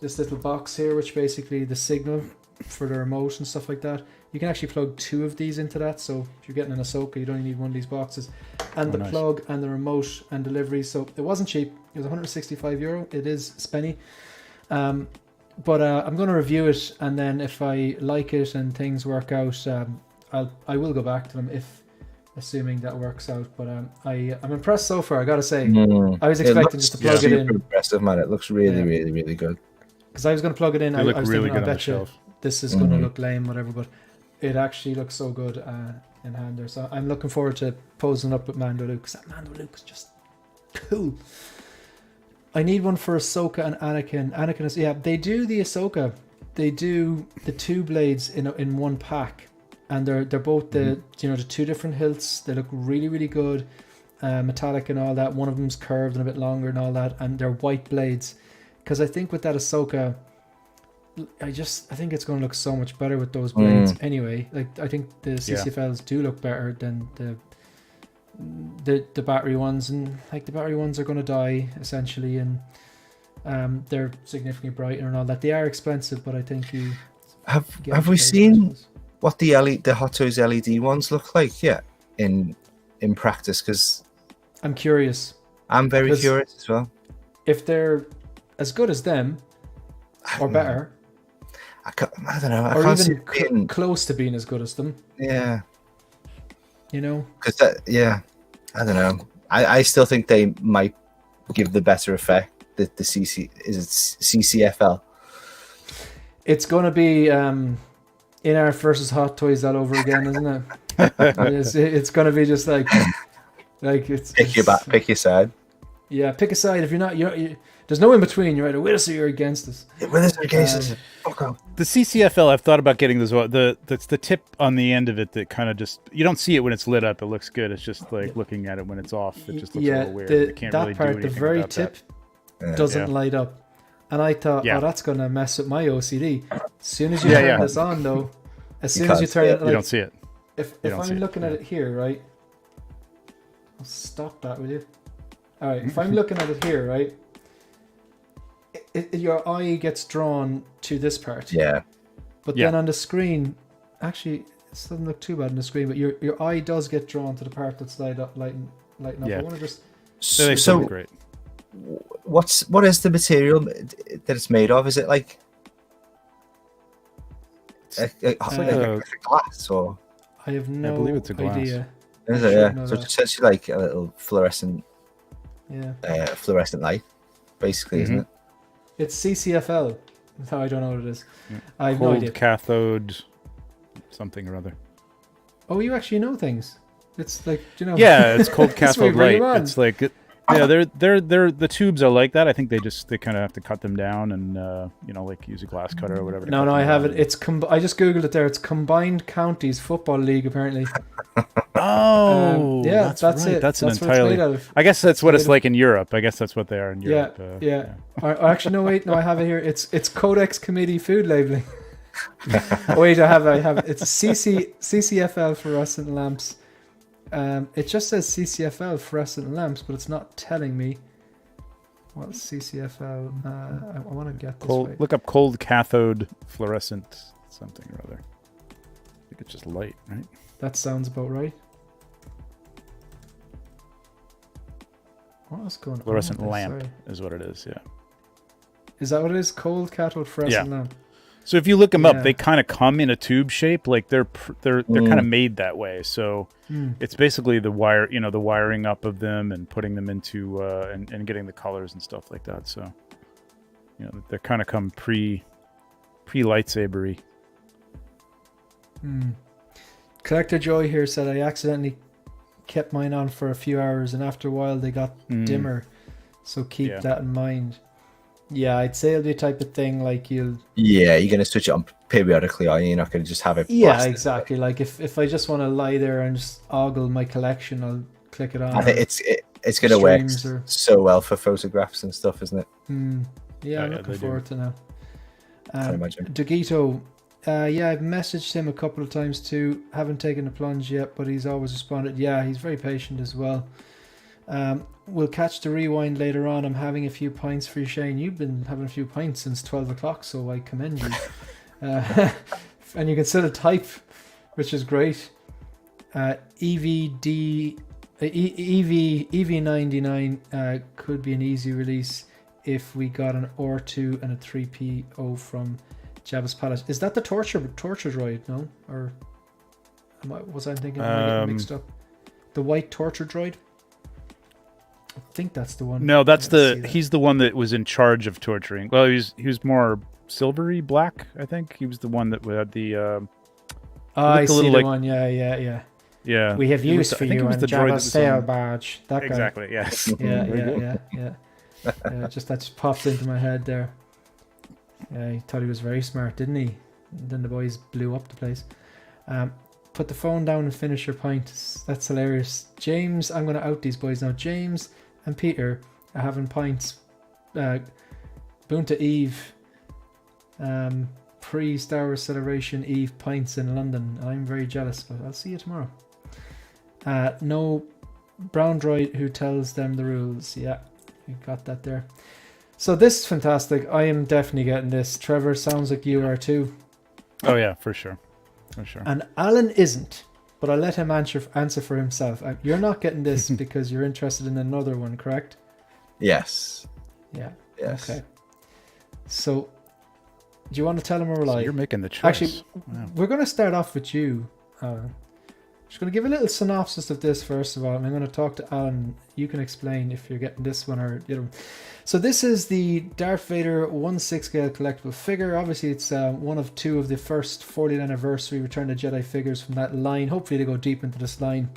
this little box here, which basically the signal for the remote and stuff like that. You can actually plug 2 of these into that. So if you're getting an Ahsoka, you don't need one of these boxes. And the plug and the remote and delivery. So it wasn't cheap. It was €165. It is spenny. But I'm going to review it, and then if I like it and things work out, I will go back to them assuming that works out. But I'm impressed so far. I gotta say, I was expecting just to plug it in. Impressive, man. It looks really, really, really good. Because I was going to plug it in. I was really thinking, good I on the bet you shelf. this is going to look lame, whatever. But it actually looks so good in hand there. So I'm looking forward to posing up with Mando Luke. Because that Mando Luke is just cool. I need one for Ahsoka and Anakin. Anakin is they do the Ahsoka. They do the 2 blades in one pack. And they're both the 2 different hilts. They look really, really good, metallic and all that. One of them's curved and a bit longer and all that, and they're white blades. Because I think with that Ahsoka, I think it's going to look so much better with those blades. Anyway, like I think the CCFLs do look better than the battery ones, and like the battery ones are going to die essentially, and they're significantly brighter and all that. They are expensive, but I think you have we seen what the Hot Toys LED ones look like yet in practice? Because I'm curious. I'm very curious as well. If they're as good as them or better, I don't know. I or can't even see being close to being as good as them. Yeah. Because I don't know. I still think they might give the better effect. The CCFL. It's going to be In-Art versus Hot Toys all over again, isn't it? It's going to be just like it's pick your side. Yeah, pick a side. If you're not, there's no in between. You're either with us or you're against us. With us or against us. Fuck off. The CCFL, I've thought about getting this one. That's the tip on the end of it that kind of just, you don't see it when it's lit up. It looks good. It's just like looking at it when it's off. It just looks a little weird. You can't really do anything the very about tip that. doesn't light up. And I thought, that's going to mess with my OCD. As soon as you turn this on, though, as soon as you turn it, you don't see it. If I'm looking at it here, right? I'll stop that, will you? All right, if I'm looking at it here, right, your eye gets drawn to this part. Yeah. But then on the screen, actually, it doesn't look too bad on the screen, but your eye does get drawn to the part that's lighting up. Yeah. I want to just... So great. What is the material that it's made of? Is it like a glass or? I have no believe it's a glass. idea. Is it? Yeah. So it's essentially like a little fluorescent. Yeah. Fluorescent light, basically, isn't it? It's CCFL. No, I don't know what it is. Yeah. I have Cold no idea. cathode, something or other. Oh, you actually know things. It's like, you know. Yeah, it's cold That's cathode very light. wrong. It's like, yeah, they're the tubes are like that. I think they kind of have to cut them down and like use a glass cutter or whatever. No, I have it. It's I just googled it there. It's Combined Counties Football League, apparently. Oh, yeah, that's right. it. That's an what it's made entirely. out of. I guess that's what it's like in Europe. I guess that's what they are in Yeah, Europe. yeah. Actually, no, wait, no, I have it here. It's Codex Committee food labeling. Wait, I have. It's CCFL fluorescent lamps. It just says CCFL fluorescent lamps, but it's not telling me what's CCFL. I want to get this right. Look up cold cathode fluorescent something or other. I think it's just light, right? That sounds about right. What is going on? Fluorescent with this? lamp Sorry. is what it is. Yeah. Is that what it is? Cold cathode fluorescent lamp. So if you look them up, they kind of come in a tube shape, like they're kind of made that way. So it's basically the wiring up of them and putting them into and getting the colors and stuff like that. So they kind of come pre lightsabery. Collector Joy here said I accidentally kept mine on for a few hours, and after a while they got dimmer. So keep that in mind. Yeah, I'd say it'll be a type of thing like you're going to switch it on periodically, are you? You're not going to just have it. Yeah, exactly. Like if I just want to lie there and just ogle my collection, I'll click it on. I think it's going to work so well for photographs and stuff, isn't it? Yeah, I'm looking forward to now. Can't imagine. Dogito, I've messaged him a couple of times too. Haven't taken the plunge yet, but he's always responded. Yeah, he's very patient as well. We'll catch the rewind later on. I'm having a few pints for you, Shane. You've been having a few pints since 12 o'clock, so I commend you. And you can still type, which is great. EV99 could be an easy release if we got an R2 and a 3PO from Jabba's Palace. Is that the torture droid? No, or was I thinking? Am I getting mixed up? The white torture droid. I think that's the one. No, he's the one that was in charge of torturing. Well, he was more silvery black, I think. He was the one that had the I see the one. Yeah. We have use for you on Jabba's sail barge. That guy. Exactly. Yes. Yeah. That just pops into my head there. Yeah, he thought he was very smart, didn't he? And then the boys blew up the place. Put the phone down and finish your pint. That's hilarious. James, I'm going to out these boys now. James and Peter are having pints. Boonta Eve. Pre-Star Wars Celebration Eve pints in London. I'm very jealous, but I'll see you tomorrow. No brown droid who tells them the rules. Yeah, you got that there. So this is fantastic. I am definitely getting this. Trevor, sounds like you are too. Oh yeah, for sure. And Alan isn't, but I'll let him answer for himself. You're not getting this because you're interested in another one, correct? Yes. Yeah. Yes. Okay. So, do you want to tell him where we're live? You're making the choice. Actually, we're going to start off with you, Alan. Just going to give a little synopsis of this first of all, and I'm going to talk to Alan. You can explain if you're getting this one or the other one. So this is the Darth Vader 1/6 scale collectible figure. Obviously, it's one of two of the first 40th anniversary Return of the Jedi figures from that line. Hopefully, they go deep into this line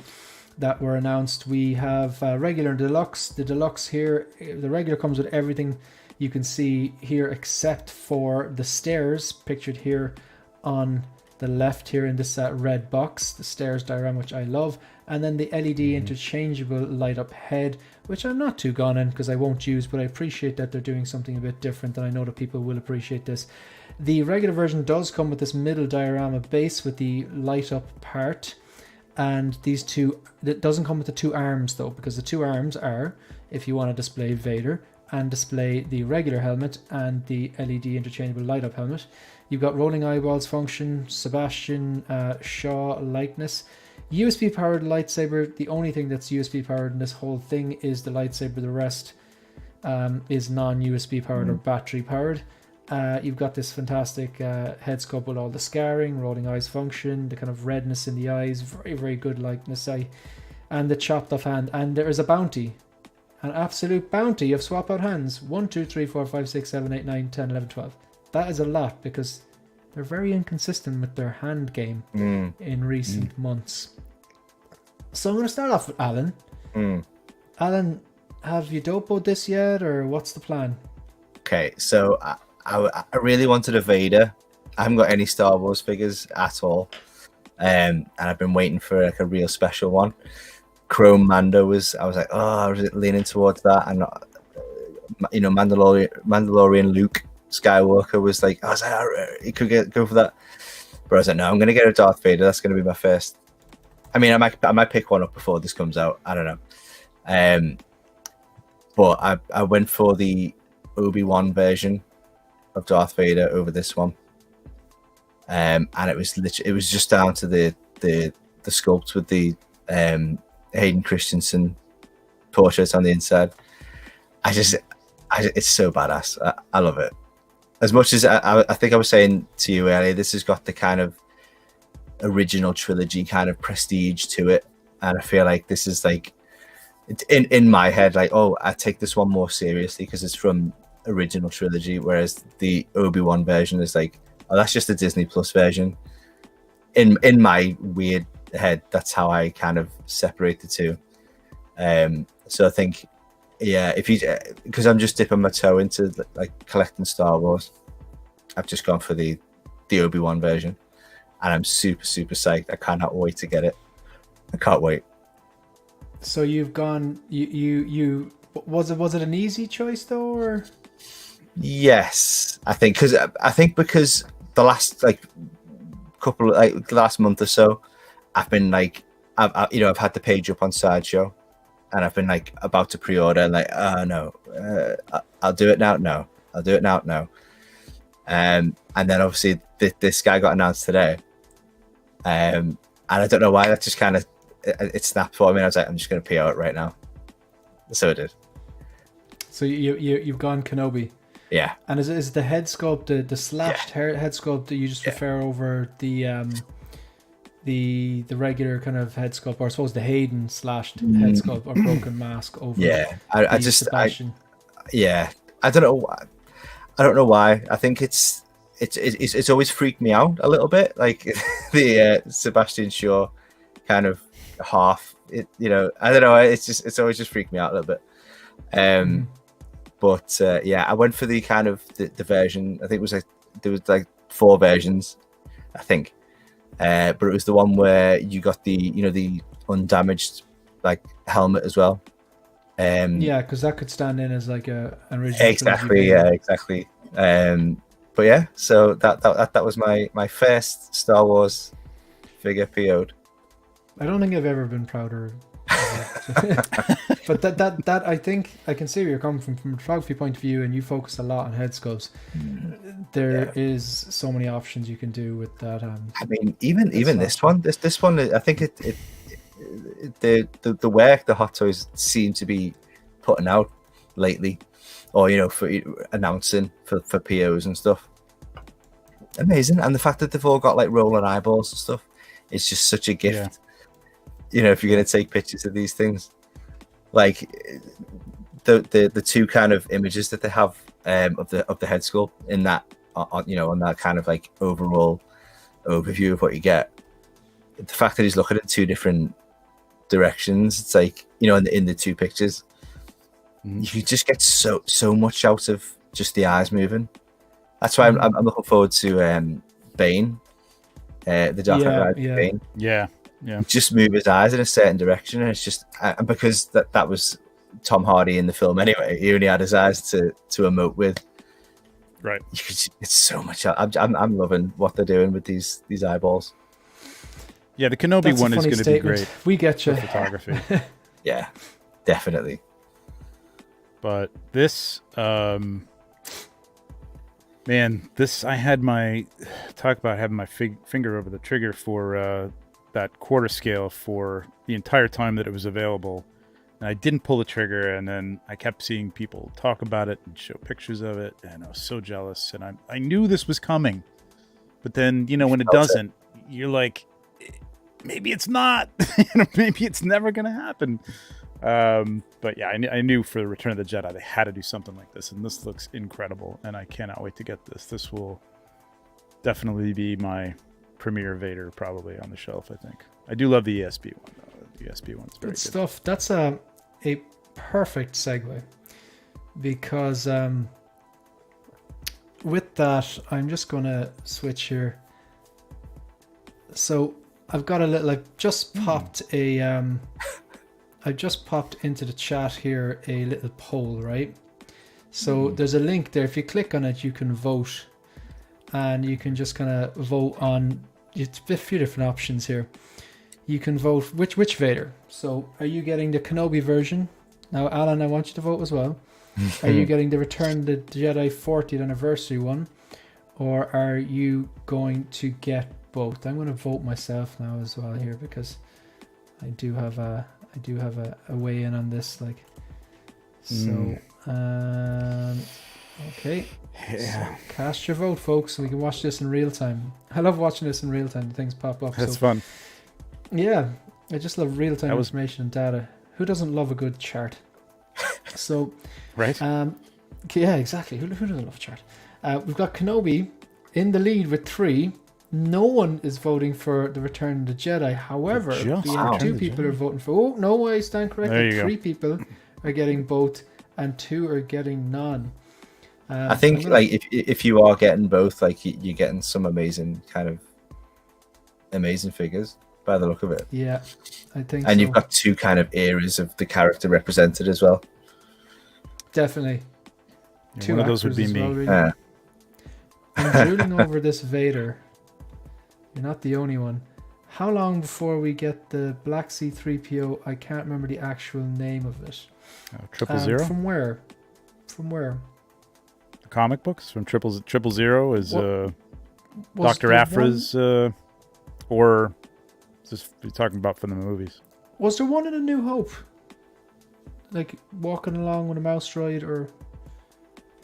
that were announced. We have regular and deluxe. The deluxe here, the regular comes with everything you can see here except for the stairs pictured here on the left here in this red box, the stairs diorama, which I love, and then the LED interchangeable light up head, which I'm not too gone in because I won't use, but I appreciate that they're doing something a bit different, and I know that people will appreciate this. The regular version does come with this middle diorama base with the light up part, And these two, it doesn't come with the two arms though, because the two arms are, if you want to display Vader and display the regular helmet and the LED interchangeable light up helmet. You've got rolling eyeballs function, Sebastian Shaw likeness, USB powered lightsaber. The only thing that's USB powered in this whole thing is the lightsaber. The rest is non-USB powered or battery powered. You've got this fantastic head sculpt with all the scarring, rolling eyes function, the kind of redness in the eyes, very, very good likeness, and the chopped off hand. And there is a bounty, an absolute bounty of swap out hands. 1, 2, 3, 4, 5, 6, 7, 8, 9, 10, 11, 12. That is a lot because they're very inconsistent with their hand game in recent months. So I'm going to start off with Alan. Alan, have you dopoed this yet, or what's the plan? Okay, so I really wanted a Vader. I haven't got any Star Wars figures at all, and I've been waiting for like a real special one. Chrome Mando was. I was like, I was leaning towards that, and Mandalorian Luke Skywalker was like, I was like, he could go for that, but I was like, no, I'm gonna get a Darth Vader. That's gonna be my first. I mean, I might pick one up before this comes out. I don't know. But I went for the Obi-Wan version of Darth Vader over this one, and it was just down to the sculpt with the Hayden Christensen portrait on the inside. It's so badass. I love it. As much as I think I was saying to you earlier, this has got the kind of original trilogy kind of prestige to it, and I feel like this is like in my head, like, I take this one more seriously because it's from original trilogy, whereas the Obi-Wan version is like, that's just the Disney Plus version. In my weird head, that's how I kind of separate the two. So I think, because I'm just dipping my toe into like collecting Star Wars, I've just gone for the Obi-Wan version, and I'm super, super psyched. I cannot wait to get it. I can't wait. So you've gone. You was it an easy choice though, or? Yes, I think because the last the last month or so, I've been like, I've had the page up on Sideshow, and I've been like about to pre-order, and like, no, I'll do it now. No, I'll do it now. No, and then obviously this guy got announced today, and I don't know why, that just kind of it snapped for me. I was like, I'm just going to PO it right now. So I did. So you've gone Kenobi. Yeah. And is the head sculpt the slashed head sculpt that you just refer over the regular kind of head sculpt, or I suppose the Hayden slashed head sculpt or broken mask over? Yeah, I don't know why. I think it's always freaked me out a little bit, like the Sebastian Shaw kind of half. I don't know. It's always just freaked me out a little bit. But I went for the kind of the version. I think it was there was like 4 versions, I think. But it was the one where you got the undamaged like helmet as well. Because that could stand in as like an original. Exactly. Yeah, exactly. But yeah, so that was my first Star Wars figure PO'd. I don't think I've ever been prouder. But that I think I can see where you're coming from a photography point of view, and you focus a lot on head sculpts. There is so many options you can do with that. I mean, even this one, I think the work the Hot Toys seem to be putting out lately, or for announcing for POs and stuff, amazing. And the fact that they've all got like rolling eyeballs and stuff, it's just such a gift. If you're going to take pictures of these things, like the two kind of images that they have of the head sculpt in that on that kind of like overall overview of what you get, the fact that he's looking at 2 different directions, it's like in the 2 pictures, you just get so much out of just the eyes moving. That's why I'm looking forward to Bane, the Darth Vader Bane. Yeah. Just move his eyes in a certain direction, and it's just because that was Tom Hardy in the film anyway. He only had his eyes to emote with. Right. It's so much. I'm loving what they're doing with these eyeballs. Yeah, the Kenobi That's a one is funny going to be statement. great We get for you. photography. Yeah, definitely. But this, man, this I had my talk about having my finger over the trigger for that quarter scale for the entire time that it was available, and I didn't pull the trigger. And then I kept seeing people talk about it and show pictures of it, and I was so jealous. And I knew this was coming, but then when it doesn't, you're like, maybe it's not. Maybe it's never gonna happen. But yeah, I knew for the Return of the Jedi they had to do something like this, and this looks incredible, and I cannot wait to get this. This will definitely be my premier Vader probably on the shelf. I think I do love the ESP one though. The ESP one's very good stuff. That's a perfect segue, because with that I'm just gonna switch here. So I've got a little. I've just popped I've just popped into the chat here a little poll, right? So there's a link there. If you click on it, you can vote, and you can just kind of vote on a few different options here. You can vote which Vader. So are you getting the Kenobi version? Now, Alan, I want you to vote as well. Are you getting the Return of the Jedi 40th anniversary one, or are you going to get both? I'm going to vote myself now as well here, because I do have a weigh in on this, like, so okay, Yeah. so cast your vote, folks, so we can watch this in real time. I love watching this in real time. Things pop up. That's so fun. yeah, I just love real time That was- information and data. Who doesn't love a good chart? So Right? yeah, exactly. Who doesn't love a chart? We've got Kenobi in the lead with 3. No one is voting for the Return of the Jedi. However, Just we have Return 2 of the people Jedi. are voting for. Oh no, I stand There corrected. you go. 3 people are getting both, and 2 are getting none. I think I'm gonna- like if you are getting both, like you're getting some amazing figures by the look of it, yeah, I think and so. you've got 2 kind of eras of the character represented as well. Definitely. Yeah, 2 one of those would actors be as well, me. really. Yeah. I'm drooling over this Vader. You're not the only one. How long before we get the Black C-3PO? I can't remember the actual name of it. Triple Zero? From where? From where? The comic books from Triple Zero is Was Dr. there Afra's, or is this you're talking about from the movies? Was there one in A New Hope? Like walking along with a mouse droid or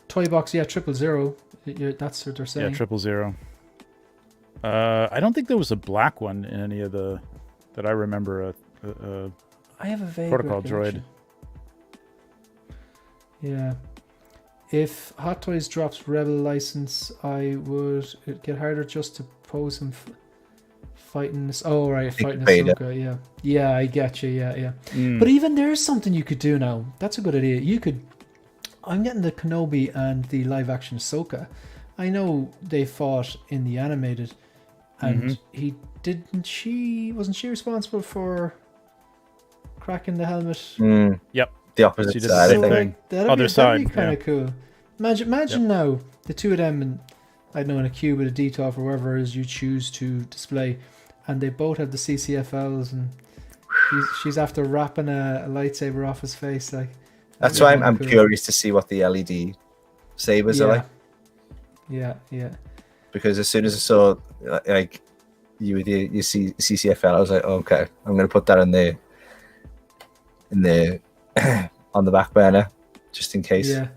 toy box? Yeah, 000. That's what they're saying. Yeah, 000. I don't think there was a black one in any of the that I remember. I have a vague Protocol recollection. Yeah. If Hot Toys drops Rebel license, it'd get harder just to pose him fighting this. Oh, right, fighting Vader. Ahsoka. Yeah. Yeah, I get you. Yeah. Mm. But even there's something you could do now. That's a good idea. I'm getting the Kenobi and the live action Ahsoka. I know they fought in the animated, and wasn't she responsible for cracking the helmet? Yep. The opposite She did side, the I same think. thing. That'd Other be side, kind of yeah. cool. Imagine now the 2 of them, and I don't know, in a cube with a DTOF or wherever it is you choose to display, and they both have the CCFLs, and she's after wrapping a lightsaber off his face. Like, That's that'd why be I'm cool. curious to see what the LED sabers are like. Yeah. Because as soon as I saw like you with your CCFL, I was like, okay, I'm going to put that in the on the back burner just in case. Yeah.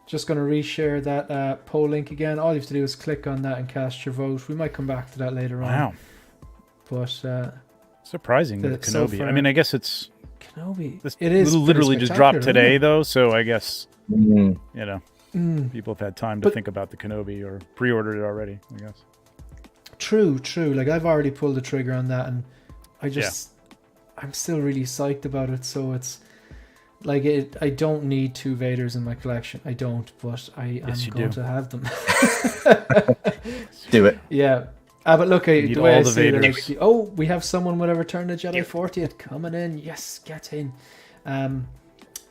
Just going to reshare that poll link again. All you have to do is click on that and cast your vote. We might come back to that later on. Wow. But Surprising with the so Kenobi. far- I mean, I guess it's Kenobi, this it is literally pretty just dropped spectacular, today, isn't though. So I guess Mm. it? people have had time to But- think about the Kenobi or pre-ordered it already. I guess. True. Like, I've already pulled the trigger on that, and I'm still really psyched about it. So it's like I don't need 2 Vaders in my collection. I don't, but I am Yes, you going do. to have them. Do it. Yeah. But look, You need the way all I the see it, Vaders. like, oh, we have someone with a Return of the Jedi 40th coming in. Yes, get in.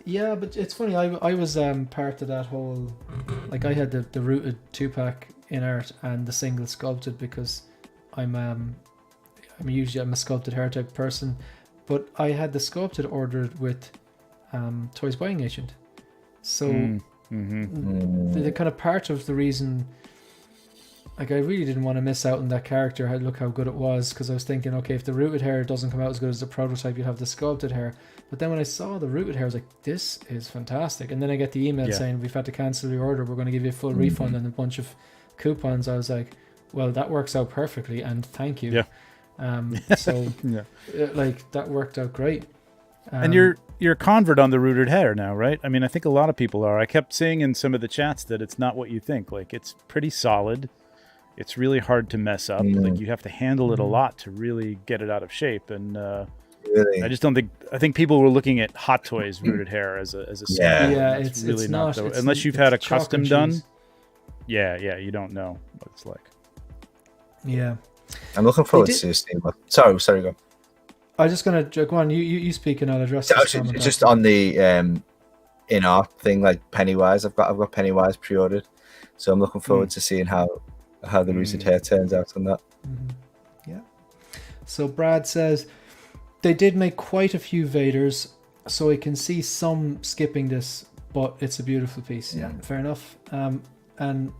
Yeah, but it's funny. I was part of that whole, like, I had the rooted 2-pack in art and the single sculpted, because I'm usually I'm a sculpted hair type person, but I had the sculpted ordered with Toys Buying Agent. So the kind of part of the reason, like, I really didn't want to miss out on that character. Look how good it was, because I was thinking, okay, if the rooted hair doesn't come out as good as the prototype, you have the sculpted hair. But then when I saw the rooted hair, I was like, this is fantastic. And then I get the email saying, we've had to cancel your order. We're going to give you a full refund and a bunch of coupons. I was like, well, that works out perfectly, and thank you. So like, that worked out great. And you're a convert on the rooted hair now, right? I mean, I think a lot of people are. I kept saying in some of the chats that it's not what you think. Like, it's pretty solid. It's really hard to mess up. Like, you have to handle it a lot to really get it out of shape. And I just don't think. I think people were looking at Hot Toys rooted hair as a it's really it's not. not Unless you've had a custom done. Yeah, you don't know what it's like. Yeah, I'm looking forward to seeing. Sorry, go. I'm just gonna go on. You speak and I'll address this. Just on the in-art thing, like Pennywise. I've got Pennywise pre-ordered, so I'm looking forward to seeing how the rooted hair turns out on that. Yeah. So Brad says they did make quite a few Vaders, so I can see some skipping this, but it's a beautiful piece. Yeah, fair enough. And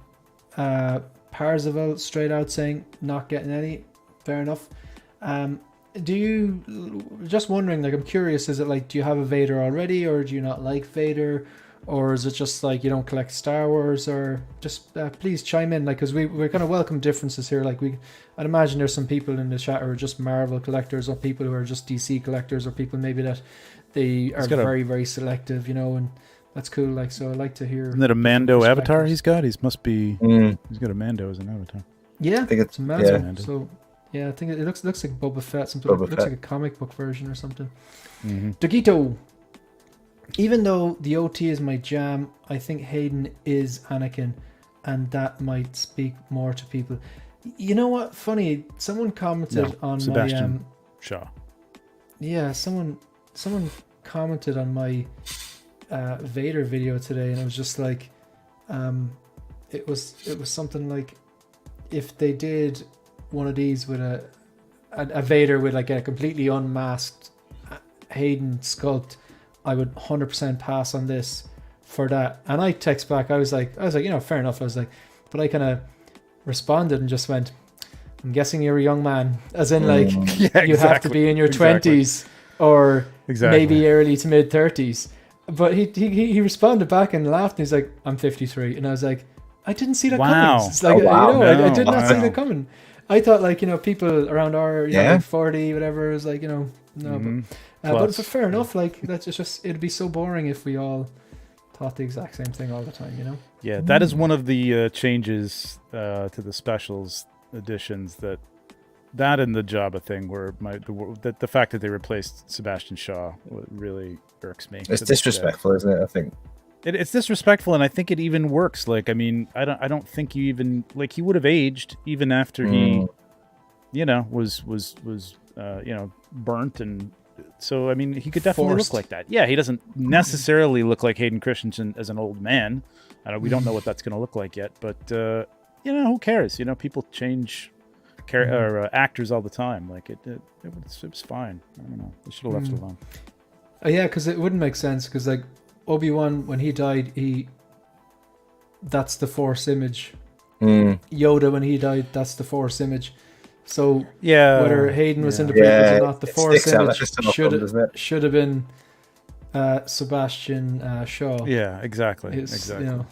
Parzival straight out saying not getting any. Fair enough. Do you, just wondering, like, I'm curious, is it like, do you have a Vader already, or do you not like Vader, or is it just like you don't collect Star Wars, or just please chime in, like, because we're kind of welcome differences here. Like, I'd imagine there's some people in the chat who are just Marvel collectors, or people who are just DC collectors, or people maybe that they are very, very selective, you know, and that's cool. Like, so I like to hear. Isn't that a Mando avatar he's got? He's got a Mando as an avatar. Yeah, I think it's Mando. So yeah, I think it looks like Boba Fett. Something looks like a comic book version or something. Dogito. Even though the OT is my jam, I think Hayden is Anakin, and that might speak more to people. You know what? Funny, someone commented on Sebastian Shaw. Yeah, someone commented on my Vader video today, and it was just like, it was something like, if they did one of these with a Vader with like a completely unmasked Hayden sculpt, I would 100% pass on this for that. And I text back, I was like, you know, fair enough. I was like, but I kind of responded and just went, I'm guessing you're a young man, as in like, you have to be in your 20s or maybe early to mid 30s. But he responded back and laughed, and he's like, I'm 53. And I was like, I didn't see that coming. It's like, I did not see that coming. I thought, like, you know, people around our, you know, like 40, whatever, is like, you know, no. But fair enough. Like, that's just, it'd be so boring if we all thought the exact same thing all the time, you know? Yeah, that is one of the changes to the specials editions, that and the Jabba thing, where the fact that they replaced Sebastian Shaw really irks me. It's disrespectful, isn't it? I think it's disrespectful, and I think it even works. Like, I mean, I don't think you even, like, he would have aged even after he, you know, was you know, burnt, and so I mean, he could definitely look like that. Yeah, he doesn't necessarily look like Hayden Christensen as an old man. We don't know what that's going to look like yet, but you know, who cares? You know, people change actors all the time. Like, it was fine. I don't know. They should have left it alone. Yeah, because it wouldn't make sense. Because like Obi-Wan, when he died, that's the Force image. Yoda, when he died, that's the Force image. So yeah, whether Hayden was in the prequels or not, the Force image should have been Sebastian Shaw. Yeah, exactly. Exactly. You know,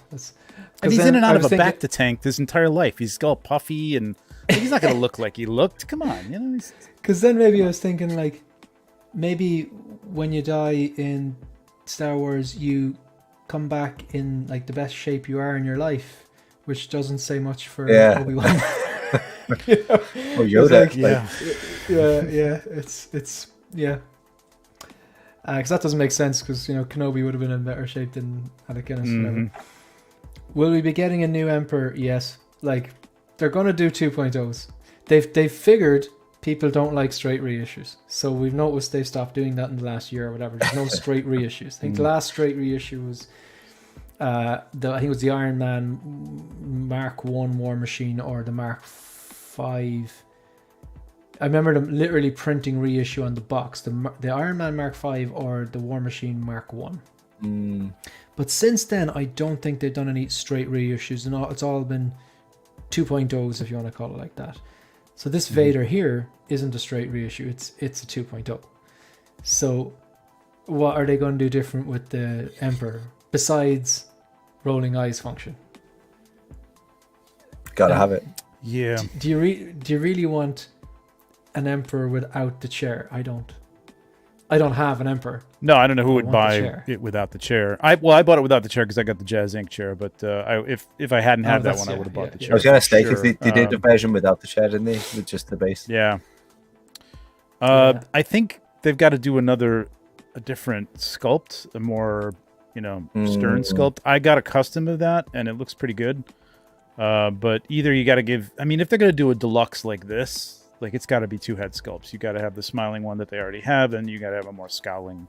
and he's in and out of a bacta tank his entire life. He's all puffy, and he's not going to look like he looked. Come on, you know. Because then maybe I was thinking, like, maybe when you die in Star Wars, you come back in like the best shape you are in your life, which doesn't say much for Obi-Wan. You know? Oh, Yoda. It's because that doesn't make sense, because, you know, Kenobi would have been in better shape than Anakin. Will we be getting a new Emperor? Yes. Like, they're going to do 2.0s. They've figured people don't like straight reissues, so we've noticed they've stopped doing that in the last year or whatever. There's no straight reissues. I think the last straight reissue was I think it was the Iron Man Mark 1 War Machine, or the Mark 5 I remember them literally printing reissue on the box, the Iron Man Mark V or the War Machine Mark 1. But since then, I don't think they've done any straight reissues, and it's all been 2.0s, if you want to call it like that. So this Vader here isn't a straight reissue; it's a 2.0. So what are they going to do different with the Emperor besides rolling eyes function? Gotta have it. Yeah. Do you really want an Emperor without the chair? I don't have an Emperor. No, I don't know who would want the buy chair. it without the chair. I bought it without the chair because I got the Jazz Ink chair. But if I hadn't had that that's- one, I yeah, would have bought yeah, the yeah. chair. I was gonna for say because sure. they did a version without the chair, didn't they? With just the base. Yeah. Yeah. I think they've got to do a different sculpt, a more stern sculpt. I got accustomed to that, and it looks pretty good. But either you got to give. I mean, if they're gonna do a deluxe like this, like it's got to be two head sculpts. You got to have the smiling one that they already have, and you got to have a more scowling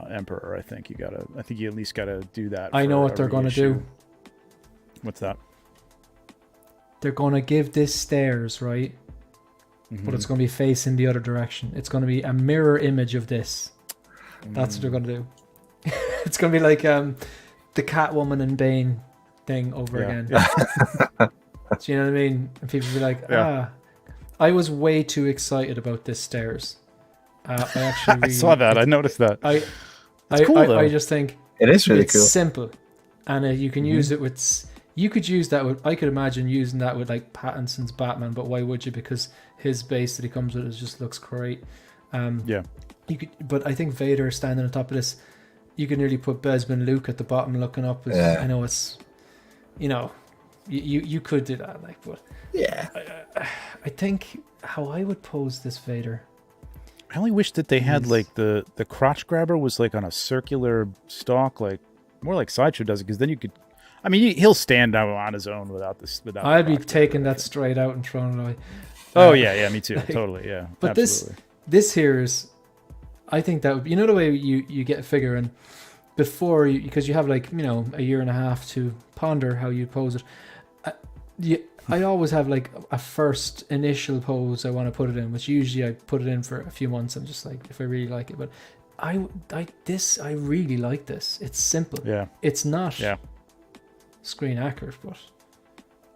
Emperor. I think you at least got to do that. I know for what a they're going to reissue. do. What's that? They're going to give this stairs, right? But it's going to be facing the other direction. It's going to be a mirror image of this. That's what they're going to do. It's going to be like the Catwoman and Bane thing over again. Yeah. Do you know what I mean? And people be like, I was way too excited about this stairs. I actually I really, saw that. I noticed that. I cool, though. I just think It is really it's cool. simple, and you can use it with. You could use that with. I could imagine using that with like Pattinson's Batman, but why would you? Because his base that he comes with just looks great. Yeah. You could, but I think Vader standing on top of this, you can nearly put Besman Luke at the bottom looking up. Yeah. I know it's, you could do that, like, but Yeah. I think how I would pose this Vader. I only wish that they had Yes. like the crotch grabber was like on a circular stalk, like more like Sideshow does it, because then you could. I mean, he'll stand out on his own without this. Without I'd be crotch taking grabber. that straight out and throwing it away. Oh yeah, me too. Totally, yeah. But absolutely. this here is, I think that would be, the way you get a figure and before you, because you have like a year and a half to ponder how you pose it. I always have like a first initial pose I want to put it in, which usually I put it in for a few months. I'm just like, if I really like it, but I really like this. It's simple. Yeah. It's not Yeah. screen accurate, but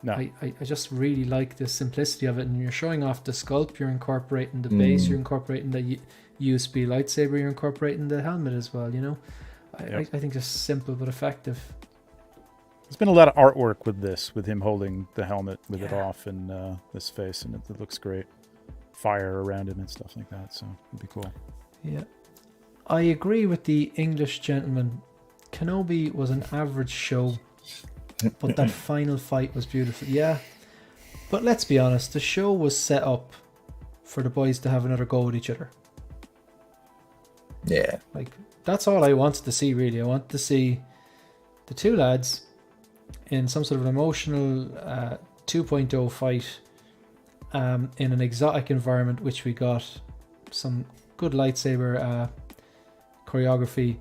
No. I just really like the simplicity of it. And you're showing off the sculpt, you're incorporating the base, you're incorporating the USB lightsaber, you're incorporating the helmet as well, I think just simple but effective. There's been a lot of artwork with him holding the helmet with it off and his face, and it looks great. Fire around him and stuff like that, so it'd be cool. Yeah. I agree with the English gentleman. Kenobi was an average show, but that final fight was beautiful. Yeah. But let's be honest, the show was set up for the boys to have another go at each other. Yeah. Like, that's all I wanted to see, really. I wanted to see the two lads in some sort of an emotional 2.0 fight in an exotic environment, which we got some good lightsaber choreography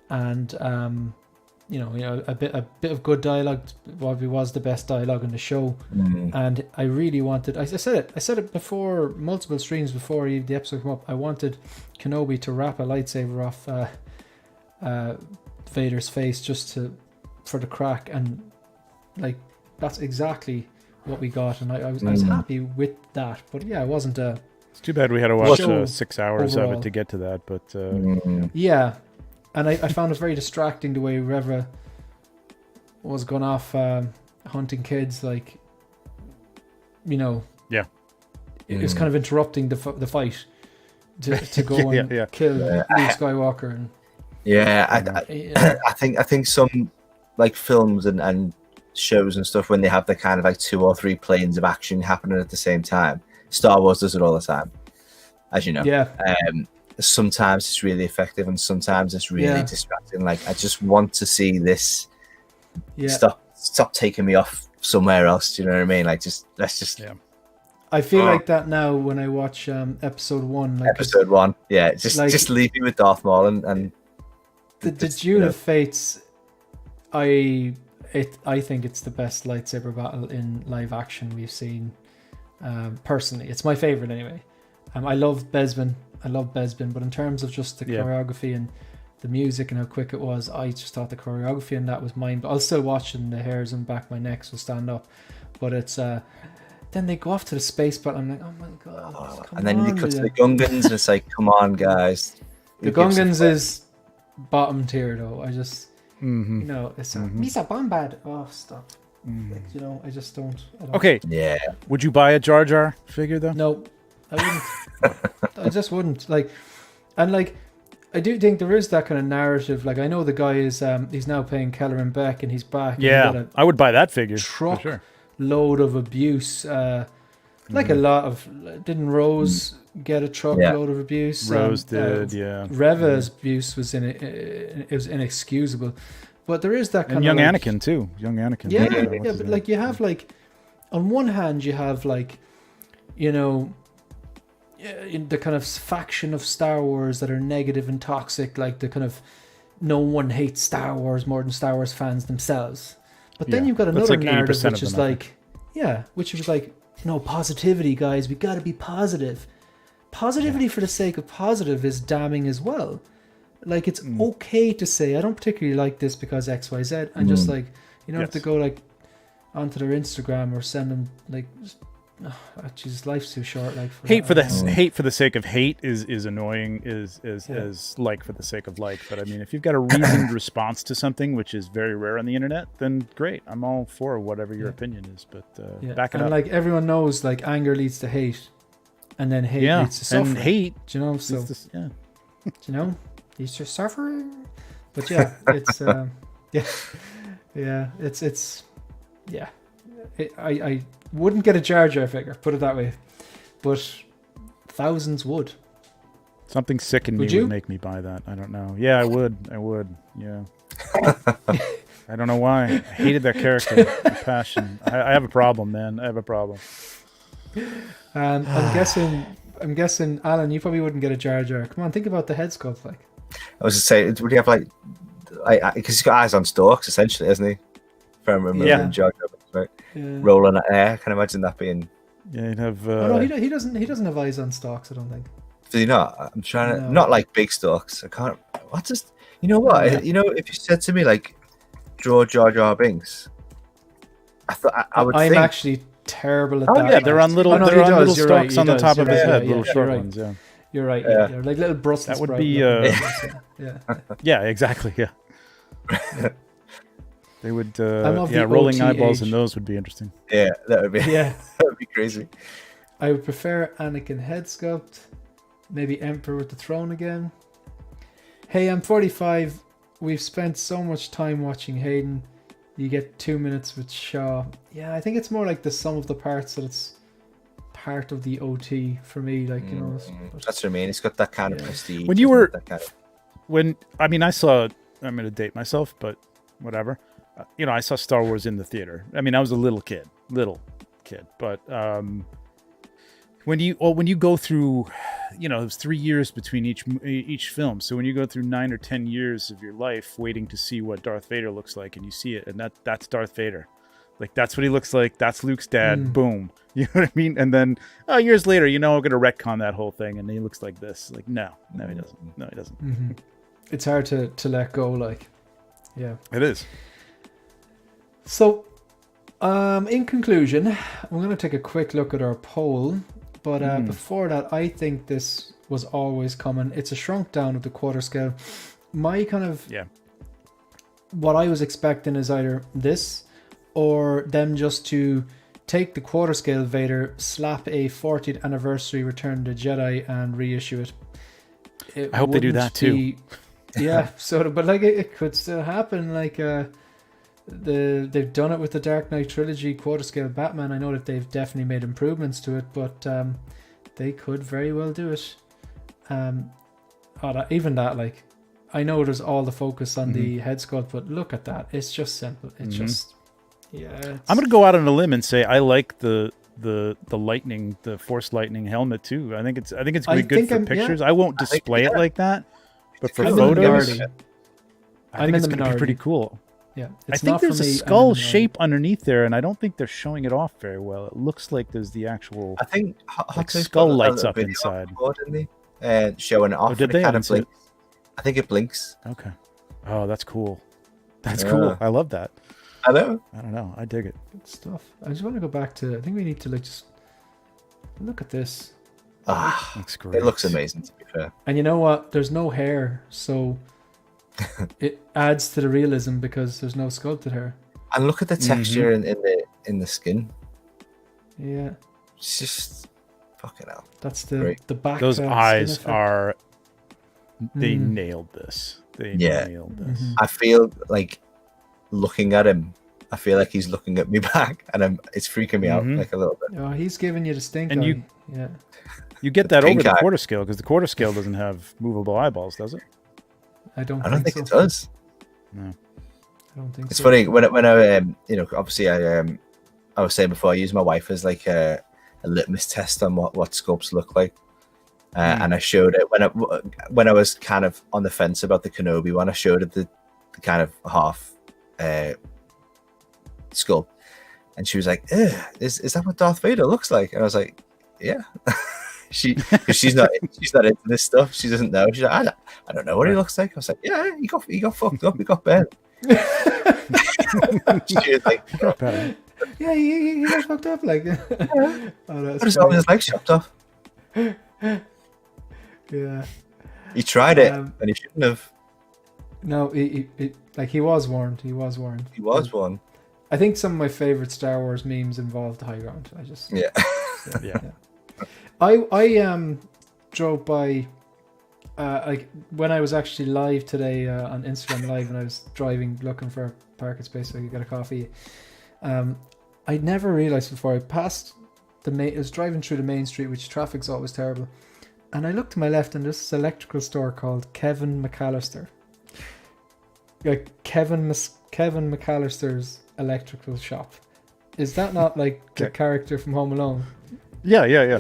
and a bit of good dialogue. Probably was the best dialogue in the show. And I really wanted, I said it before, multiple streams before the episode came up, I wanted Kenobi to wrap a lightsaber off Vader's face just for the crack, and like that's exactly what we got, and I was happy with that. But yeah, it wasn't a. It's too bad we had to watch Show 6 hours of overall. it to get to that, but Yeah, and I found it very distracting the way Reva was going off hunting kids, like Yeah. it was kind of interrupting the fight to go and kill Luke Skywalker. And I think some like films and shows and stuff, when they have the kind of like 2 or 3 planes of action happening at the same time. Star Wars does it all the time, as you know. Yeah. Sometimes it's really effective and sometimes it's really distracting. Like, I just want to see this stop taking me off somewhere else. Do you know what I mean? Like, let's just I feel like that now when I watch episode 1. Like, episode 1. Yeah, just leave me with Darth Maul and the Duel of Fates. I think it's the best lightsaber battle in live action we've seen. Personally, it's my favorite anyway. I love Bespin, but in terms of just the choreography and the music and how quick it was, I just thought the choreography and that was mine. But I was still watching the hairs on the back of my neck will stand up. But it's then they go off to the space battle. I'm like, oh my god! And then you cut to the Gungans, and it's like, come on, guys. The Gungans is bottom tier though. I just, you know, it's Misa Bombad. Oh, stop. Like, you know, I just don't. Okay. Yeah. Would you buy a Jar Jar figure though? No, I wouldn't. I just wouldn't. Like, and like, I do think there is that kind of narrative. Like, I know the guy is he's now playing Kelleran Beck and he's back. Yeah, I would buy that figure. Truck for sure. Load of abuse. Like a lot of. Didn't Rose get a truckload of abuse? Rose did. Yeah. Reva's abuse was it was inexcusable. But there is that kind and of young like, Anakin too. Young Anakin. Yeah, but like you have like, on one hand you have like, you know, the kind of faction of Star Wars that are negative and toxic, like the kind of no one hates Star Wars more than Star Wars fans themselves. But then you've got another like narrative which is like, which is like, no, positivity, guys. We got to be positive. Positivity for the sake of positive is damning as well. Like, it's okay to say, I don't particularly like this because X, Y, Z. And just like, you don't have to go like onto their Instagram or send them like, Jesus, life's too short. Like, for hate for the sake of hate is annoying. Is like for the sake of like. But I mean, if you've got a reasoned response to something, which is very rare on the internet, then great. I'm all for whatever your opinion is. But back it up. And like everyone knows, like anger leads to hate, and then hate leads to suffering. And hate, do you know? So do you know, leads to suffering. But yeah, it's I wouldn't get a Jar Jar figure, put it that way, but thousands would. Something sick in me would make me buy that. I don't know. Yeah, I would. Yeah. I don't know why. I hated that character. With passion. I have a problem, man. I have a problem. I'm guessing, Alan, you probably wouldn't get a Jar Jar. Come on, think about the head sculpt. Like, I was just saying, would you have like because he's got eyes on stalks, essentially, hasn't he? If I'm remembering Jar Jar. Right. Yeah. Rolling at air. I can imagine that being. Yeah, he'd have. No, he doesn't. He doesn't have eyes on stalks. I don't think. Does he not? I'm trying to not like big stalks. I can't. What just? You know what? Yeah. You know, if you said to me like, draw Jar Jar Binks, I thought I would. I'm actually terrible at that. Yeah, they're on little. They're on little stalks on the top of his head, little short ones. Yeah. You're right. Yeah. They're like little Brussels sprouts. That would be. Yeah, exactly. Yeah. They would, rolling OTH. eyeballs in those would be interesting. Yeah, that would be. Yeah, that would be crazy. I would prefer Anakin head sculpt, maybe Emperor with the throne again. Hey, I'm 45. We've spent so much time watching Hayden. You get 2 minutes with Shaw. Yeah, I think it's more like the sum of the parts that it's part of the OT for me. Like, you know, that's what I mean. It's got that kind of prestige. When you were, I saw. I'm going to date myself, but whatever. You know, I saw Star Wars in the theater. I mean, I was a little kid, but when you go through, you know, it was 3 years between each film. So when you go through 9 or 10 years of your life waiting to see what Darth Vader looks like, and you see it, and that's Darth Vader, like that's what he looks like. That's Luke's dad. Boom. You know what I mean? And then years later, you know, I'm gonna retcon that whole thing, and he looks like this. Like no, he doesn't. No, he doesn't. Mm-hmm. It's hard to let go. Like, yeah, it is. So, in conclusion, I'm going to take a quick look at our poll. But before that, I think this was always coming. It's a shrunk down of the quarter scale. My kind of... Yeah. What I was expecting is either this or them just to take the quarter scale Vader, slap a 40th anniversary Return of the Jedi and reissue it. I hope they do that too. Yeah, but like it could still happen. Like... they've done it with the Dark Knight trilogy quarter scale Batman. I know that they've definitely made improvements to it, but they could very well do it. Even that, like, I know there's all the focus on the head sculpt, but look at that. It's just simple. It's just I'm gonna go out on a limb and say I like the lightning, the Force lightning helmet too. I think it's good for pictures. I won't display it like that, but for photos, I think it's gonna be pretty cool. Yeah, I it's think not for there's a me, skull and, shape underneath there, and I don't think they're showing it off very well. It looks like there's the actual I think Hot Toys skull put a lights little up video inside. before, didn't they? Showing it off. Oh, did and they? It I kind didn't of see it. blinks. I think it blinks. Okay. Oh, that's cool. That's Yeah. cool. I love that. I know. I don't know. I dig it. good stuff. I just want to go back to. I think we need to like just look at this. Ah, Looks great. it looks amazing, to be fair. And you know what? There's no hair, so it adds to the realism because there's no sculpted hair. And look at the texture in the skin. Yeah, It's just fucking hell. that's the Great. the back. Those skin eyes effect. are. They Mm. nailed this. They Yeah. nailed this. Mhm. I feel like looking at him. I feel like he's looking at me back, and it's freaking me out Mhm. like a little bit. Oh, he's giving you the stink And eye. you- Yeah. You get The that over pink the eye. quarter scale because the quarter scale doesn't have movable eyeballs, does it? I don't I don't think so. it does. No. I don't think It's so. funny when I obviously I was saying before I use my wife as like a litmus test on what sculpts look like, and I showed it when I was kind of on the fence about the Kenobi one. I showed it the kind of half sculpt, and she was like, "Is that what Darth Vader looks like?" And I was like, "Yeah." Because she's not into this stuff. She doesn't know. She's like, I don't know what he looks like. I was like, yeah, he got fucked up. He got bent. She was like, Got better. Yeah, he got fucked up like. Oh, that's what is funny. all his legs chopped off? Yeah. He tried it, Um, and he shouldn't have. No, he was warned. He was warned. He was one. I think some of my favorite Star Wars memes involve the high ground. I just Yeah. Yeah. I drove by like when I was actually live today on Instagram Live, and I was driving looking for a parking space so I could get a coffee. I never realized before I passed I was driving through the main street, which traffic's always terrible, and I looked to my left, and there's this electrical store called Kevin McAllister. Like Kevin McAllister's electrical shop. Is that not like the character from Home Alone? Yeah. I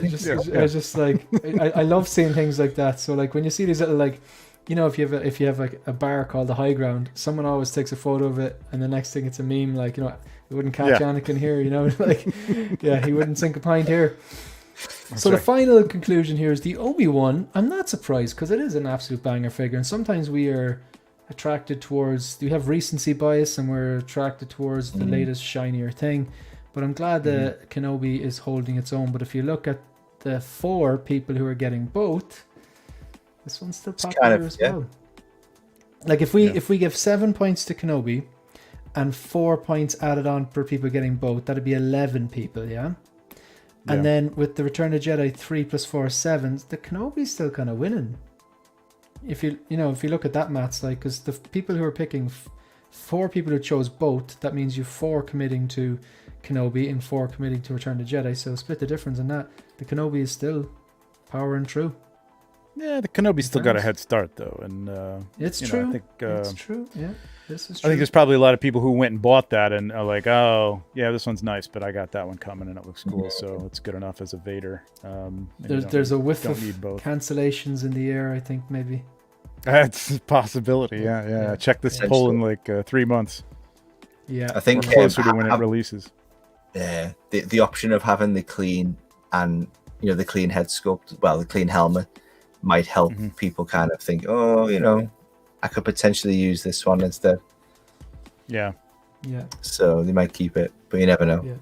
was just like, I love seeing things like that. So like when you see these little like, you know, if you have like a bar called the High Ground, someone always takes a photo of it, and the next thing it's a meme like, you know, it wouldn't catch Anakin here, you know, like yeah, he wouldn't sink a pint here. So the final conclusion here is the Obi-Wan. I'm not surprised because it is an absolute banger figure, and sometimes we are attracted towards, we have recency bias and we're attracted towards the latest shinier thing. But I'm glad that Kenobi is holding its own. But if you look at the 4 people who are getting both, this one's still popular as well. Like if we give 7 points to Kenobi and 4 points added on per people getting both, that'd be 11 people, yeah? And then with the Return of the Jedi 3 + 4 is 7, the Kenobi's still kind of winning. If you look at that maths, like, because the people who are picking 4 people who chose both, that means you 4 committing to Kenobi and 4 committing to Return of the Jedi. So split the difference in that. The Kenobi is still powering through. Yeah, the Kenobi's still got a head start though, and It's true. true. I think It's true. Yeah, this is I true. think there's probably a lot of people who went and bought that and are like, oh yeah, this one's nice, but I got that one coming and it looks cool, so it's good enough as a Vader. There's a whiff of need both. cancellations in the air. I think maybe. That's a possibility. Yeah. Check this poll in like 3 months. Yeah, I think We're closer to when it releases. Yeah, the option of having the clean and the clean head sculpt, well, the clean helmet, might help people kind of think, oh, I could potentially use this one instead. Yeah. Yeah. So they might keep it, but you never know. Yeah.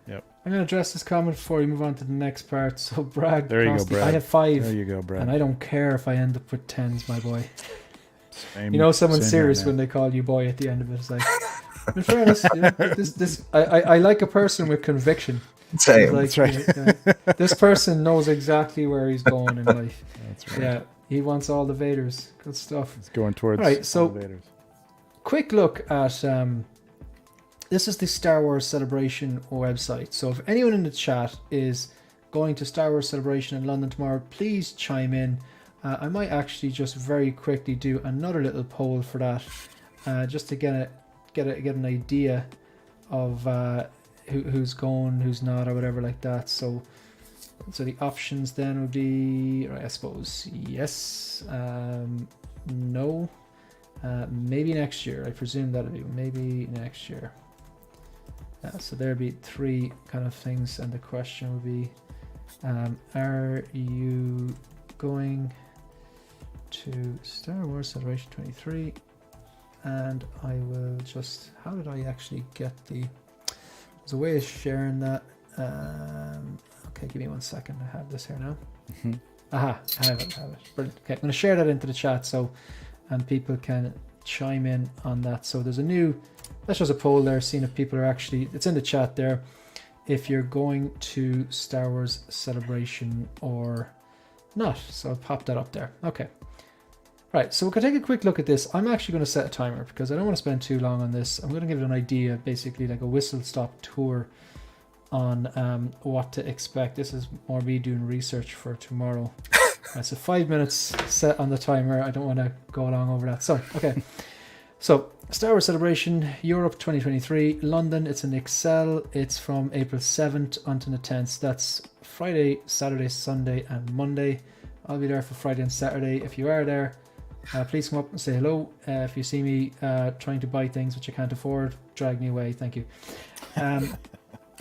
Yep. I'm going to address this comment before we move on to the next part. So, Bragg, There you go, Costy, Brad. I have 5. There you go, Brad. And I don't care if I end up with 10s, my boy. Same, You know, someone's same serious here, when they call you boy at the end of it. It's like, in fairness, I like a person with conviction. Same. Like, That's right. This person knows exactly where he's going in life. That's right. Yeah, he wants all the Vaders. Good stuff. It's going towards All right, so- elevators. Quick look at this is the Star Wars Celebration website. So if anyone in the chat is going to Star Wars Celebration in London tomorrow, please chime in. I might actually just very quickly do another little poll for that, just to get an idea of who's going, who's not, or whatever like that. So the options then would be, I suppose, yes, no, Maybe next year. I presume that'll be maybe next year. So there'd be 3 kind of things, and the question would be, are you going to Star Wars Celebration 23? And I will just, how did I actually get there's a way of sharing that. Okay, give me 1 second. I have this here now. Aha, I have it. Brilliant. Okay, I'm going to share that into the chat and people can chime in on that. So there's that's just a poll there, seeing if people are actually, it's in the chat there, if you're going to Star Wars Celebration or not. So I'll pop that up there. Okay. Right, so we can take a quick look at this. I'm actually going to set a timer because I don't want to spend too long on this. I'm going to give it an idea, basically like a whistle-stop tour on what to expect. This is more me doing research for tomorrow. Right, so 5 minutes set on the timer. I don't want to go along over that. So, okay. So, Star Wars Celebration, Europe 2023, London. It's in Excel. It's from April 7th until the 10th. That's Friday, Saturday, Sunday, and Monday. I'll be there for Friday and Saturday. If you are there, please come up and say hello. If you see me trying to buy things which I can't afford, drag me away. Thank you.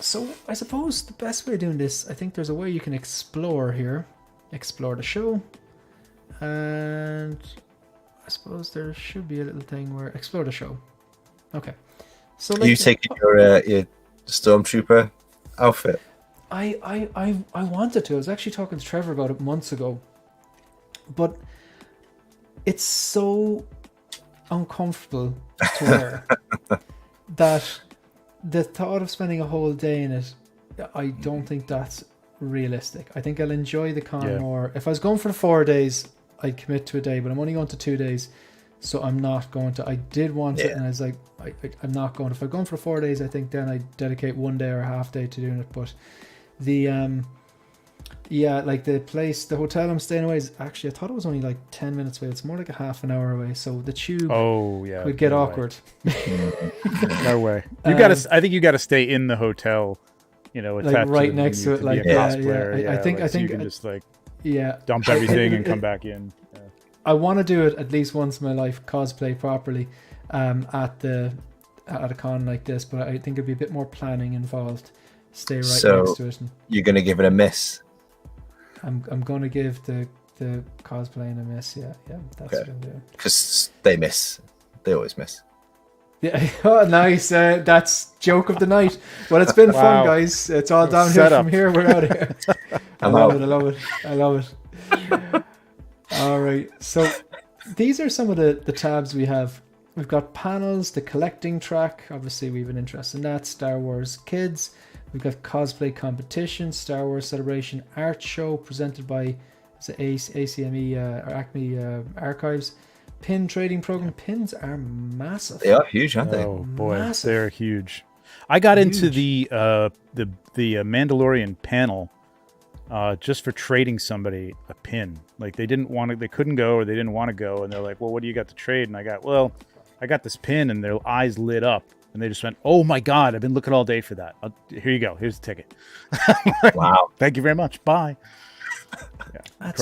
So I suppose the best way of doing this, I think there's a way you can explore here. Explore the show. And I suppose there should be a little thing where explore the show. Okay. So you taking your Stormtrooper outfit? I wanted to. I was actually talking to Trevor about it months ago. But it's so uncomfortable to wear that the thought of spending a whole day in it, I don't think that's realistic. I think I'll enjoy the con more. If I was going for the 4 days, I'd commit to a day, but I'm only going to 2 days, so I'm not going to. I did want it, and I was like, I'm not going. If I'm going for 4 days, I think then I dedicate 1 day or a half day to doing it. But the like the hotel I'm staying away is actually, I thought it was only like 10 minutes away. It's more like a half an hour away. So the tube would get awkward. No way. I think you gotta stay in the hotel, like right next to it. Like I think so you can just Yeah. Dump everything and come back in. Yeah. I want to do it at least once in my life, cosplay properly at a con like this, but I think it'd be a bit more planning involved. Stay right next to it. You're going to give it a miss? I'm going to give the cosplaying a miss. Yeah, that's what I'm doing. Because they miss. They always miss. Yeah. Oh, nice. That's joke of the night. Well, it's been fun, guys. It's all downhill from here. We're out of here. I love it. All right. So these are some of the tabs we have. We've got panels, the collecting track. Obviously, we have an interest in that. Star Wars Kids. We've got cosplay competition, Star Wars Celebration art show presented by ACME or Acme Archives. Pin trading program. Pins are massive. They are huge, aren't they? Oh boy, massive. They're huge. I got into the Mandalorian panel just for trading somebody a pin. Like they couldn't go, or they didn't want to go, and they're like, "Well, what do you got to trade?" And I got this pin, and their eyes lit up, and they just went, "Oh my god, I've been looking all day for that. Here you go. Here's the ticket." Wow! Thank you very much. Bye. Yeah,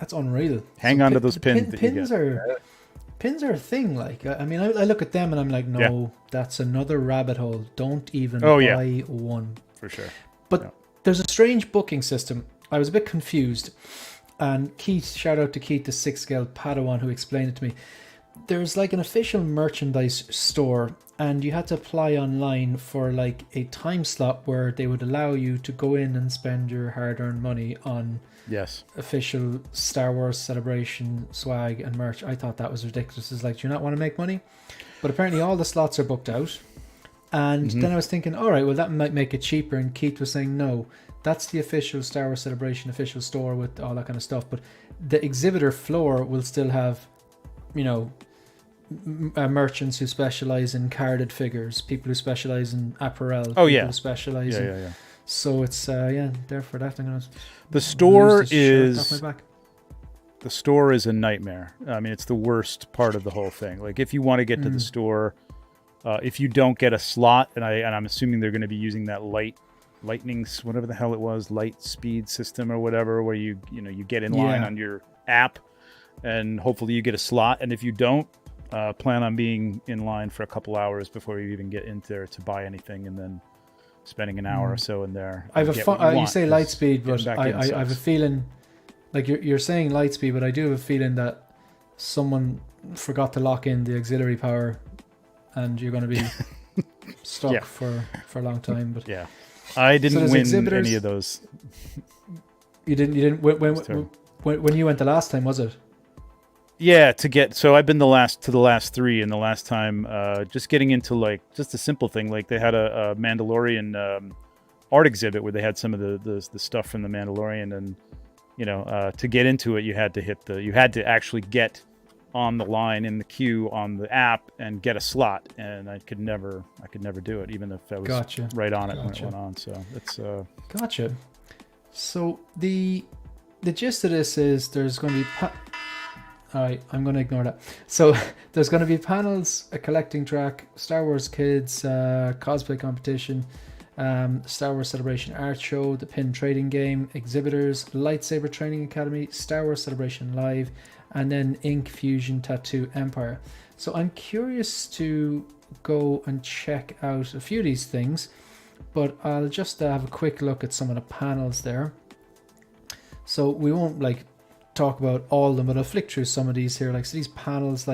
that's unreal. Hang on to those pins. Pins are a thing. Like, I mean, I look at them and I'm like, no, that's another rabbit hole. Don't even buy one. For sure. But there's a strange booking system. I was a bit confused. And Keith, shout out to Keith, the 6th scale Padawan, who explained it to me. There's like an official merchandise store, and you had to apply online for like a time slot where they would allow you to go in and spend your hard-earned money on official Star Wars Celebration swag and merch. I thought that was ridiculous. It's like, do you not want to make money? But apparently all the slots are booked out. And then I was thinking, all right, well, that might make it cheaper. And Keith was saying, no, that's the official Star Wars Celebration official store with all that kind of stuff. But the exhibitor floor will still have, merchants who specialize in carded figures, people who specialize in apparel, people who specialize in... So it's therefore that I'm gonna. The store is a nightmare. I mean, it's the worst part of the whole thing. Like, if you want to get to the store, if you don't get a slot, and I'm assuming they're going to be using that lightning, whatever the hell it was, light speed system or whatever, where you get in line on your app, and hopefully you get a slot. And if you don't, plan on being in line for a couple hours before you even get in there to buy anything, and then spending an hour or so in there. I have you say light speed, but I have a feeling, like you're saying light speed, but I do have a feeling that someone forgot to lock in the auxiliary power, and you're going to be stuck for a long time. But yeah, I didn't win any of those. You didn't when you went the last time, was it? Yeah, so I've been the last 3, and the last time just getting into like just a simple thing, like they had a Mandalorian art exhibit where they had some of the stuff from the Mandalorian, and to get into it you had to actually get on the line in the queue on the app and get a slot, and I could never do it, even if I was right on it when it went on. So it's gotcha. So the gist of this is there's going to be all right, I'm going to ignore that. So there's going to be panels, a collecting track, Star Wars Kids, cosplay competition, Star Wars Celebration art show, the pin trading game, exhibitors, lightsaber training academy, Star Wars Celebration live, and then Ink Fusion Tattoo Empire. So I'm curious to go and check out a few of these things, but I'll just have a quick look at some of the panels there. So we won't talk about all of them, but I'll flick through some of these here. So these panels,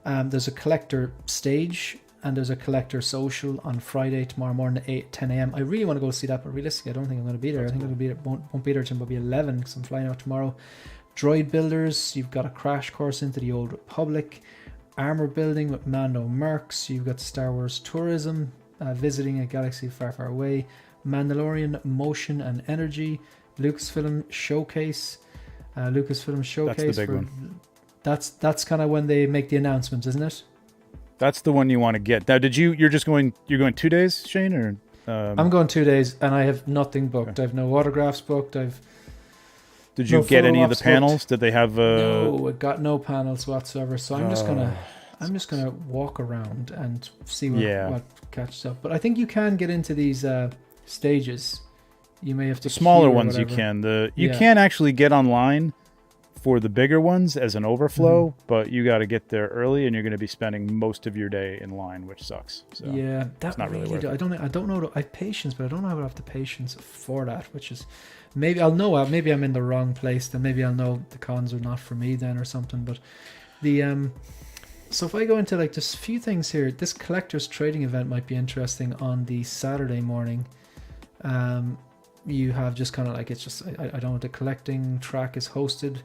there's a collector stage and there's a collector social on Friday, tomorrow morning at 10 a.m. I really want to go see that, but realistically, I don't think I'm going to be there. I think won't be there until maybe 11 because I'm flying out tomorrow. Droid builders, you've got a crash course into the Old Republic. Armor building with Mando Mercs. You've got Star Wars tourism, visiting a galaxy far, far away. Mandalorian motion and energy. Lucasfilm showcase. That's the big one. That's kind of when they make the announcements, isn't it? That's the one you want to get. Now, you're going 2 days, Shane, or? I'm going 2 days, and I have nothing booked. Okay. I have no autographs booked. Did you get any of the panels? Booked. Did they have? No, I got no panels whatsoever. So I'm just gonna walk around and see what catches up. But I think you can get into these stages. You may have to the smaller ones. You can you can actually get online for the bigger ones as an overflow, but you got to get there early, and you're going to be spending most of your day in line, which sucks. So yeah, that's not really worth it. I don't know. I have patience, but I don't know how to have the patience for that. Which is maybe I'll know. Maybe I'm in the wrong place. Then maybe I'll know the cons are not for me then or something. But the so if I go into just a few things here, this collector's trading event might be interesting on the Saturday morning. You have just kind of it's just I don't know, the collecting track is hosting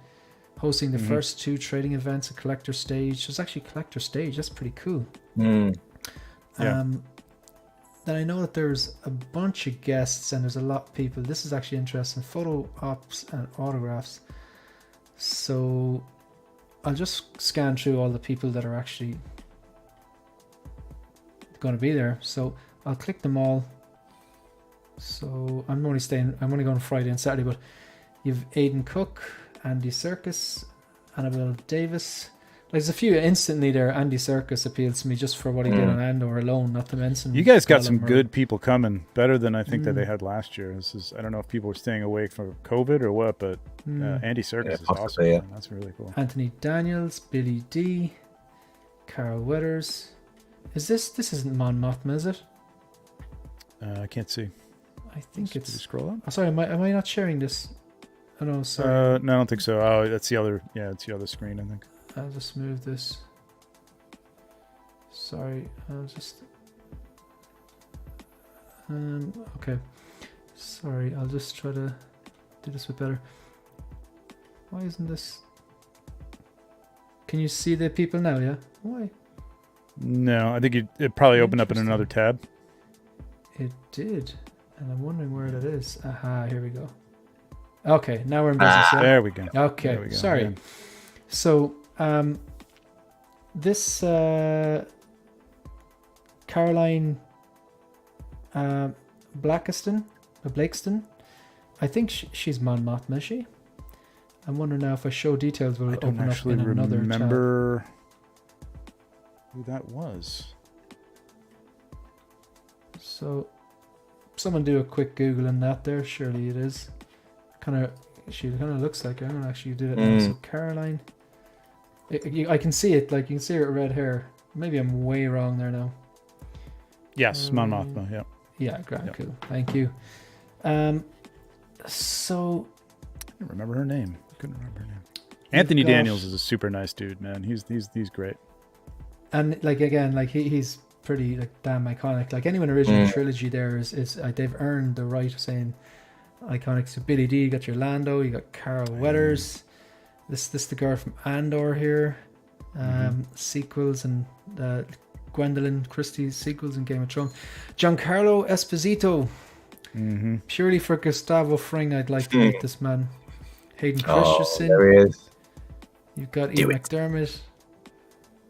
the first 2 trading events, a collector stage. There's actually a collector stage. That's pretty cool. Yeah. Then I know that there's a bunch of guests and there's a lot of people. This is actually interesting. Photo ops and autographs. So I'll just scan through all the people that are actually going to be there. So I'll click them all. So I'm only going Friday and Saturday, but you've Aidan Cook, Andy Serkis, Annabelle Davis. There's a few instantly there. Andy Serkis appeals to me just for what he did on Andor alone, not to mention. You guys got some good people coming, better than I think that they had last year. I don't know if people were staying away from COVID or what, but Andy Serkis is awesome. Yeah. That's really cool. Anthony Daniels, Billy D, Carl Weathers. This isn't Mon Mothma, is it? I can't see. I think it's. Did you scroll up? Oh, sorry, am I not sharing this? Oh no, sorry. No, I don't think so. Oh, that's the other. Yeah, it's the other screen, I think. I'll just move this. Sorry, I'll just. Okay. Sorry, I'll just try to do this a bit better. Why isn't this? Can you see the people now? Yeah. Why? No, I think it probably opened up in another tab. It did. And I'm wondering where that is. Aha, here we go. Okay, now we're in business. Yeah? There we go. Okay, there we go. Sorry. Yeah. So, this Caroline Blakiston, I think she's Mon Mothma, is she? I'm wondering now if I show details, will it open up in another tab? I don't remember who that was. So, someone do a quick Google on that there. Surely it is. She kind of looks like her. I'm going to actually do it now. So Caroline. I can see it. Like you can see her red hair. Maybe I'm way wrong there now. Yes, Mon Mothma. Yeah. Yeah, grand, Yep. cool. Thank you. So I don't remember her name. I couldn't remember her name. Anthony got- Daniels is a super nice dude, man. He's great. and like again, like he's pretty like damn iconic. Like anyone original trilogy there is they've earned the right of saying iconic. So Billy D, you got your Lando, you got Carol Weathers. This the girl from Andor here. Sequels and Gwendolyn Christie's sequels in Game of Thrones. Giancarlo Esposito. Purely for Gustavo Fring, I'd like to meet this man. Hayden Christensen. There he is. You've got Ian McDermott.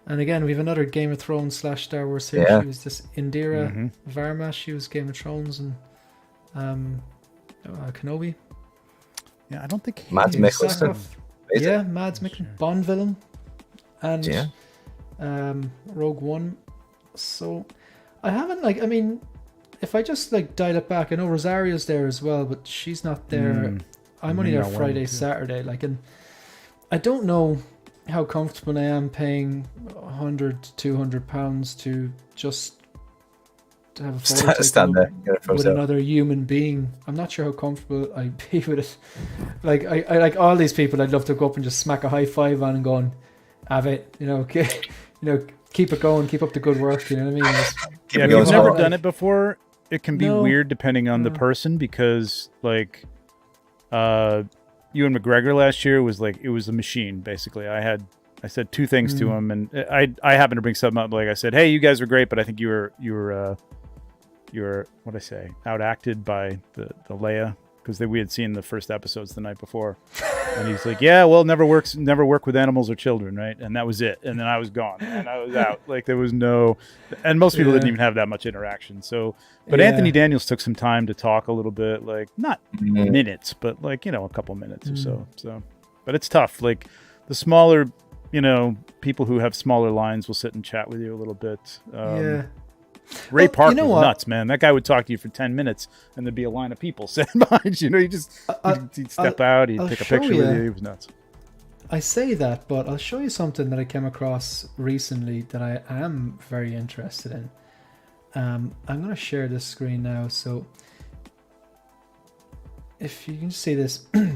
And again, we have another Game of Thrones / Star Wars here. Yeah. She was this Indira Varma. She was Game of Thrones and Kenobi. Yeah, I don't think Mads James Mikkelsen. Sackhoff. Yeah, Mads Mikkelsen. Bond villain. And Rogue One. So I haven't if I just dial it back, I know Rosario's there as well, but she's not there. I'm only there Friday, Saturday. And I don't know how comfortable I am paying £100 to £200 to just to have a photo taken Stand there. Get a with photo. another human being. I'm not sure how comfortable I'd be with it. I like all these people. I'd love to go up and just smack a high five on and going, have it, keep it going, keep up the good work. You know what I mean? Just, Yeah, if going you've never strong. done it before, it can be No. weird depending on the person because Ewan McGregor last year was it was a machine basically. I said two things to him, and I happened to bring something up. Like I said, hey, you guys were great, but I think you were what I say, outacted by the Leia because we had seen the first episodes the night before, and he's like, yeah, well, never work with animals or children, right? And that was it. And then I was gone, and I was out. There was no, and most people didn't even have that much interaction. So, but Anthony Daniels took some time to talk a little bit, not minutes, but a couple minutes or so. So, but it's tough. The smaller, people who have smaller lines will sit and chat with you a little bit. Ray Park was nuts, man. That guy would talk to you for 10 minutes and there'd be a line of people sitting behind you. He'd step out, he'd take a picture with you. He was nuts. I say that, but I'll show you something that I came across recently that I am very interested in. I'm going to share this screen now. So if you can see this, a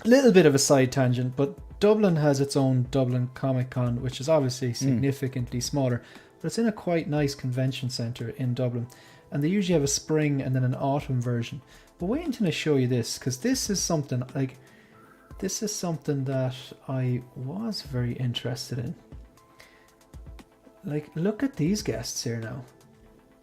little bit of a side tangent, but Dublin has its own Dublin Comic Con, which is obviously significantly smaller. But it's in a quite nice convention centre in Dublin. And they usually have a spring and then an autumn version. But wait until I show you this, because this is something that I was very interested in. Look at these guests here now.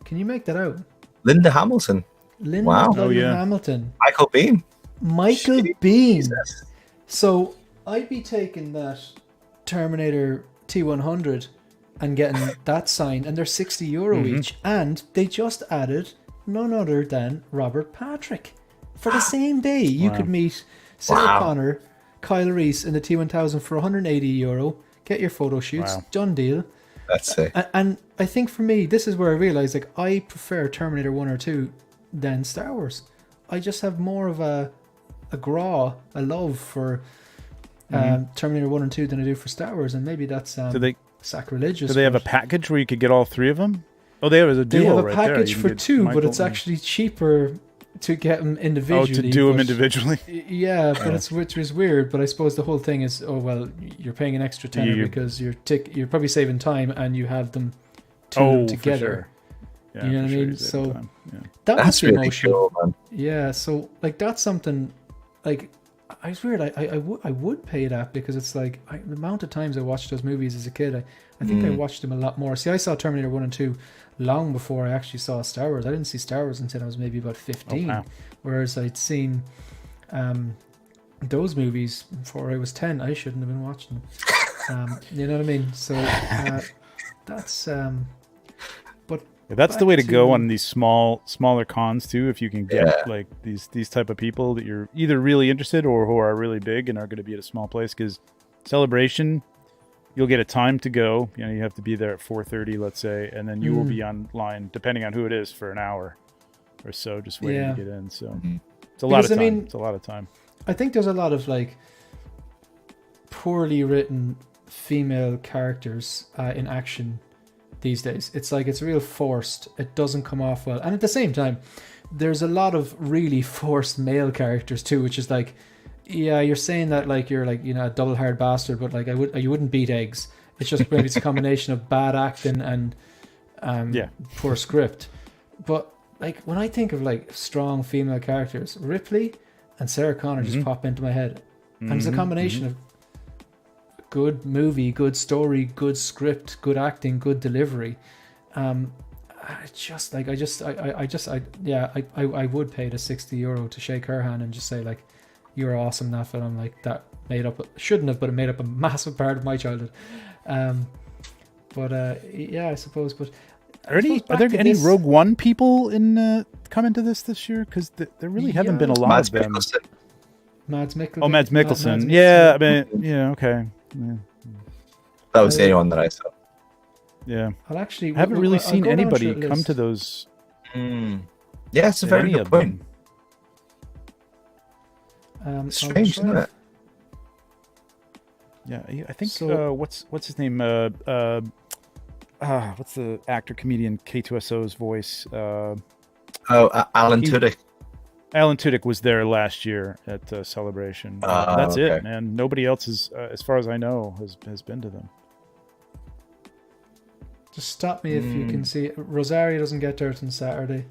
Can you make that out? Linda Hamilton. Linda Oh, yeah. Hamilton. Michael Biehn. Michael Biehn. Jesus. So I'd be taking that Terminator T100 and getting that sign, and they're €60 each, and they just added none other than Robert Patrick for the same day. You could meet Sarah Connor, Kyle Reese in the T1000 for €180. Get your photo shoots, done deal. That's it. And I think for me, this is where I realized I prefer Terminator 1 or 2 than Star Wars. I just have more of a love for Terminator 1 and 2 than I do for Star Wars, and maybe that's sacrilegious. Do they have a package where you could get all three of them? Oh, they have a duo. They have a right package there. for two, but it's actually cheaper to get them individually. to do them individually. Yeah, but which is weird. But I suppose the whole thing is, you're paying an extra tenner because you're probably saving time and you have them together. For sure. Yeah, you know what I mean? save So time. Yeah. that's That's really emotional. cool, man. Yeah, so that's something it's weird. I would pay that because it's the amount of times I watched those movies as a kid. I think I watched them a lot more. See, I saw Terminator 1 and 2 long before I actually saw Star Wars. I didn't see Star Wars until I was maybe about 15. Whereas I'd seen those movies before I was 10. I shouldn't have been watching them. You know what I mean? So that's that's the way to go on these smaller cons too. If you can get these type of people that you're either really interested or who are really big and are going to be at a small place, because Celebration, you'll get a time to go. You have to be there at 4:30, let's say, and then you will be online, depending on who it is, for an hour or so, just waiting to get in. So it's a lot of time. It's a lot of time. I think there's a lot of poorly written female characters in action these days. It's like it's real forced. It doesn't come off well. And at the same time, there's a lot of really forced male characters too, which is like, yeah, you're saying that like you're like, you know, a double haired bastard, but like you wouldn't beat eggs. It's just maybe it's a combination of bad acting and poor script. But like when I think of like strong female characters, Ripley and Sarah Connor just pop into my head. And it's a combination of good movie, good story, good script, good acting, good delivery. I would pay the €60 to shake her hand and just say like, you're awesome in that film. Like that shouldn't have, but it made up a massive part of my childhood. I suppose. But are there any Rogue One people in coming to this year? Because there really haven't been a lot of them. Mads Mikkelsen. Oh, Mads Mikkelsen. Yeah, I mean, yeah, okay. Yeah. That was the only one that I saw. Yeah. I haven't really seen anybody come to those. Yeah, it's a very good point. Strange, isn't it? Yeah, I think so, what's his name? What's the actor comedian K2SO's voice? Alan Tudyk. Alan Tudyk was there last year at Celebration. That's it, man. Nobody else is, as far as I know, has been to them. Just stop me if you can see. Rosario doesn't get there until Saturday,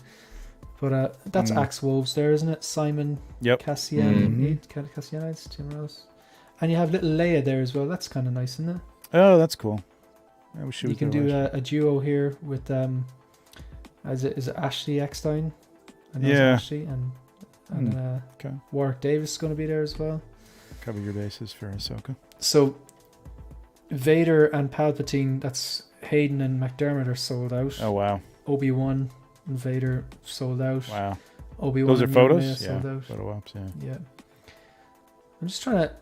but that's Axe Wolves there, isn't it? Simon Cassianides, Tim Rose, and you have little Leia there as well. That's kind of nice, isn't it? Oh, that's cool. I wish you can do a duo here with is it Ashley Eckstein? Ashley and Warwick Davis is going to be there as well. Cover your bases for Ahsoka. So Vader and Palpatine, that's Hayden and McDermott, are sold out. Oh wow. Obi-Wan and Vader sold out. Wow. Obi-Wan. Those are photos. Sold out. Photo ops. Yeah. I'm just trying to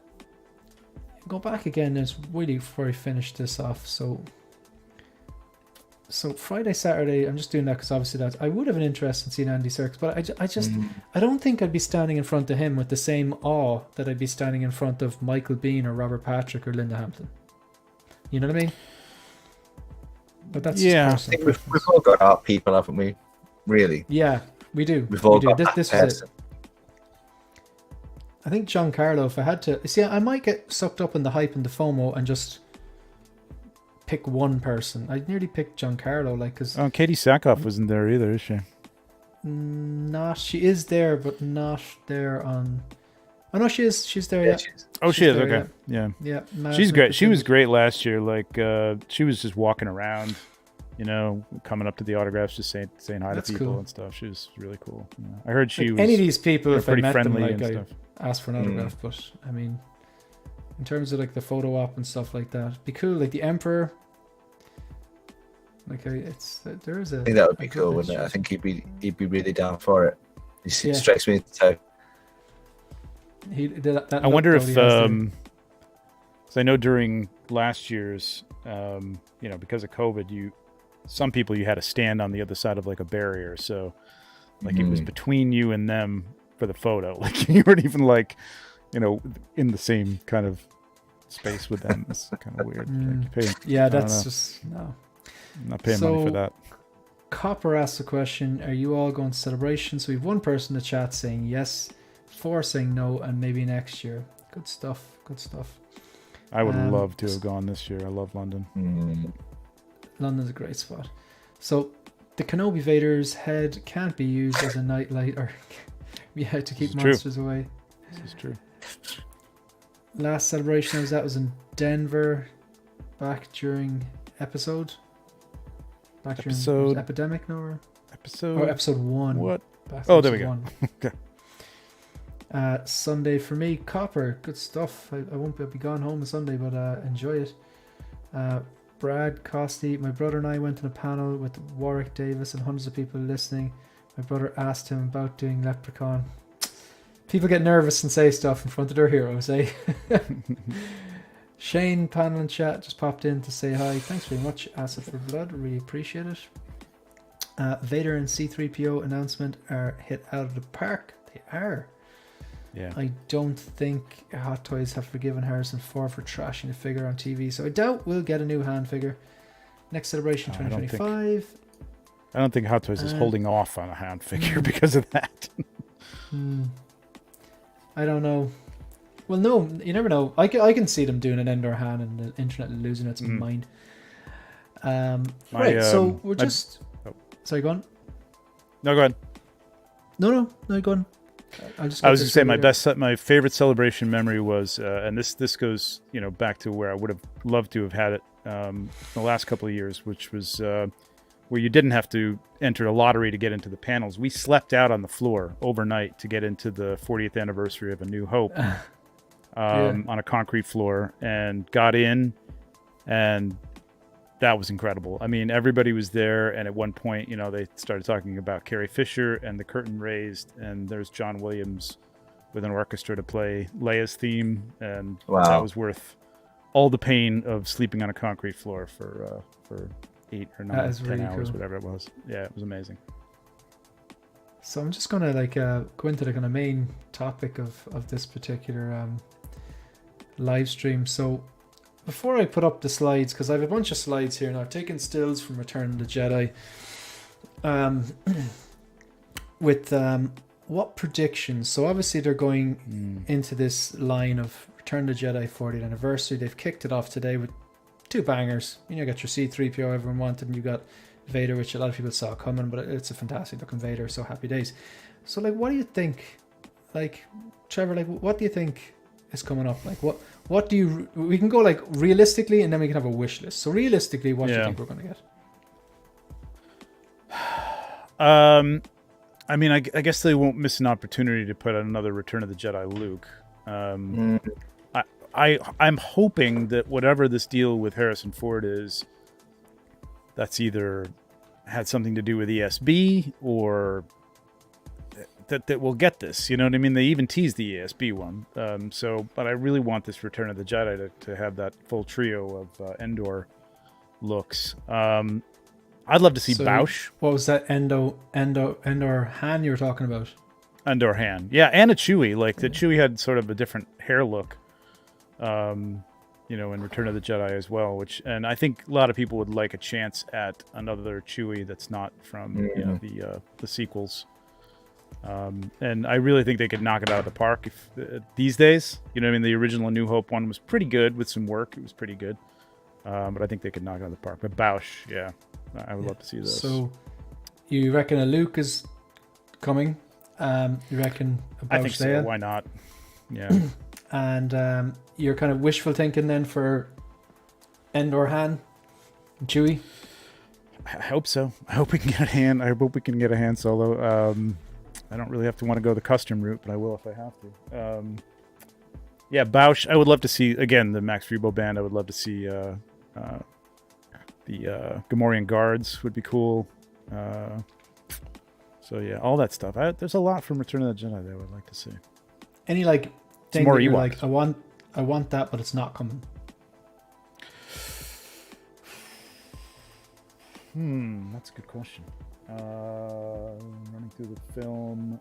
go back again. It's really before I finish this off. So Friday, Saturday, I'm just doing that because obviously I would have an interest in seeing Andy Serkis, but I don't think I'd be standing in front of him with the same awe that I'd be standing in front of Michael Biehn or Robert Patrick or Linda Hampton. You know what I mean? But that's just we've all got our people, haven't we? Really? Yeah, we do. We've all got this was it. I think Giancarlo, if I had to see, I might get sucked up in the hype and the FOMO and just pick one person. I'd nearly pick Giancarlo, like, because Katie Sackhoff wasn't there either, is she? She is there, but not there on. Oh no, she is. She's there. Yeah. She is. There, okay. Yeah. Yeah. She's great. She was great last year. Like, she was just walking around, coming up to the autographs, just saying hi to people and stuff. She was really cool. Yeah. I heard she was. Any of these people, if I pretty met friendly them, and like, stuff. I asked for an autograph, but I mean, in terms of like the photo op and stuff like that, it'd be cool. Like the Emperor. Like there is a. I think that would be cool, wouldn't it? I think he'd be really down for it. He strikes me as the type. I wonder if, because I know during last year's, because of COVID, some people you had to stand on the other side of like a barrier, so like it was between you and them for the photo. Like you weren't even like, in the same kind of space with them. It's kind of weird. Like, that's just no. I'm not paying money for that. Copper asks a question: are you all going to Celebration? So we have one person in the chat saying yes, 4 saying no, and maybe next year. Good stuff. I would love to have gone this year. I love London. London's a great spot. So the Kenobi Vader's head can't be used as a nightlight or to keep monsters away. This is true. Last Celebration I was in Denver back during episode Epidemic, no? Or episode 1. What? Oh, there we go. Okay. Sunday for me, Copper, good stuff. I won't be gone home on Sunday, but enjoy it. Brad Costy, my brother and I went on a panel with Warwick Davis and hundreds of people listening. My brother asked him about doing Leprechaun. People get nervous and say stuff in front of their heroes, eh? Shane, panel and chat, just popped in to say hi. Thanks very much, Acid for Blood. Really appreciate it. Vader and C-3PO announcement are hit out of the park. They are. Yeah. I don't think Hot Toys have forgiven Harrison Ford for trashing a figure on TV, so I doubt we'll get a new Han figure. Next celebration, 2025. I don't think Hot Toys is holding off on a Han figure because of that. I don't know. Well, no, you never know. I can see them doing an Endor Han and the internet losing its mind. Right, so we're just... Sorry, go on. No, go ahead. No, go on. I was going to say my favorite celebration memory was, and this goes back to where I would have loved to have had it the last couple of years, which was where you didn't have to enter a lottery to get into the panels. We slept out on the floor overnight to get into the 40th anniversary of A New Hope on a concrete floor, and got in, and that was incredible. I mean, everybody was there, and at one point, they started talking about Carrie Fisher, and the curtain raised, and there's John Williams with an orchestra to play Leia's theme, and that was worth all the pain of sleeping on a concrete floor for 8 or 9, 10 really hours, cool. whatever it was. Yeah, it was amazing. So I'm just gonna go into the kind of main topic of this particular live stream. So before I put up the slides, because I have a bunch of slides here now, I've taken stills from Return of the Jedi. With what predictions? So obviously they're going into this line of Return of the Jedi 40th anniversary. They've kicked it off today with 2 bangers. You got your C-3PO everyone wanted, and you got Vader, which a lot of people saw coming, but it's a fantastic looking Vader, so happy days. So what do you think? Trevor, what do you think is coming up? What do you... We can go realistically, and then we can have a wish list. So realistically, what do you think we're going to get? I mean, I guess they won't miss an opportunity to put out another Return of the Jedi Luke. I'm hoping that whatever this deal with Harrison Ford is, that's either had something to do with ESB or that we'll get this. You know what I mean? They even teased the ESB one. But I really want this Return of the Jedi to have that full trio of Endor looks. I'd love to see Bausch. What was that Endor Han you were talking about? Endor Han. Yeah, and a Chewie. The Chewie had sort of a different hair look. In Return of the Jedi as well, and I think a lot of people would like a chance at another Chewie that's not from the sequels. And I really think they could knock it out of the park if these days. The original New Hope one was pretty good with some work. It was pretty good, but I think they could knock it out of the park. But Bausch, I would love to see this. So, you reckon a Luke is coming? You reckon a Bausch? I think so. Why not? Yeah. And you're kind of wishful thinking then for Endor Han and Chewie? I hope so. I hope we can get a Han. I hope we can get a Han Solo. I don't really have to want to go the custom route, but I will if I have to. Bausch. I would love to see, again, the Max Rebo band. I would love to see the Gamorrean Guards would be cool. All that stuff. There's a lot from Return of the Jedi that I would like to see. Any thing that you're I want that, but it's not coming? That's a good question. Running through the film.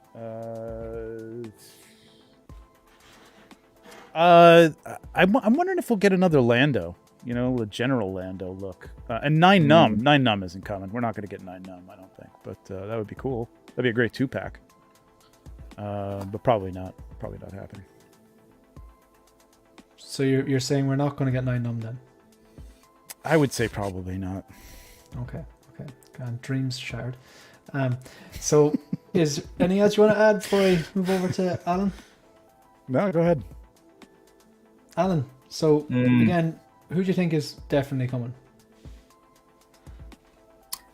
I'm wondering if we'll get another Lando. A General Lando look. And 9 Num. 9 Num isn't coming. We're not going to get 9 Num, I don't think. But that would be cool. That'd be a great 2-pack. But probably not. Probably not happening. So you're saying we're not going to get 9 Num then? I would say probably not. Okay. Dreams shattered. So is any else you want to add before I move over to Alan? No, go ahead. Alan, so again, who do you think is definitely coming?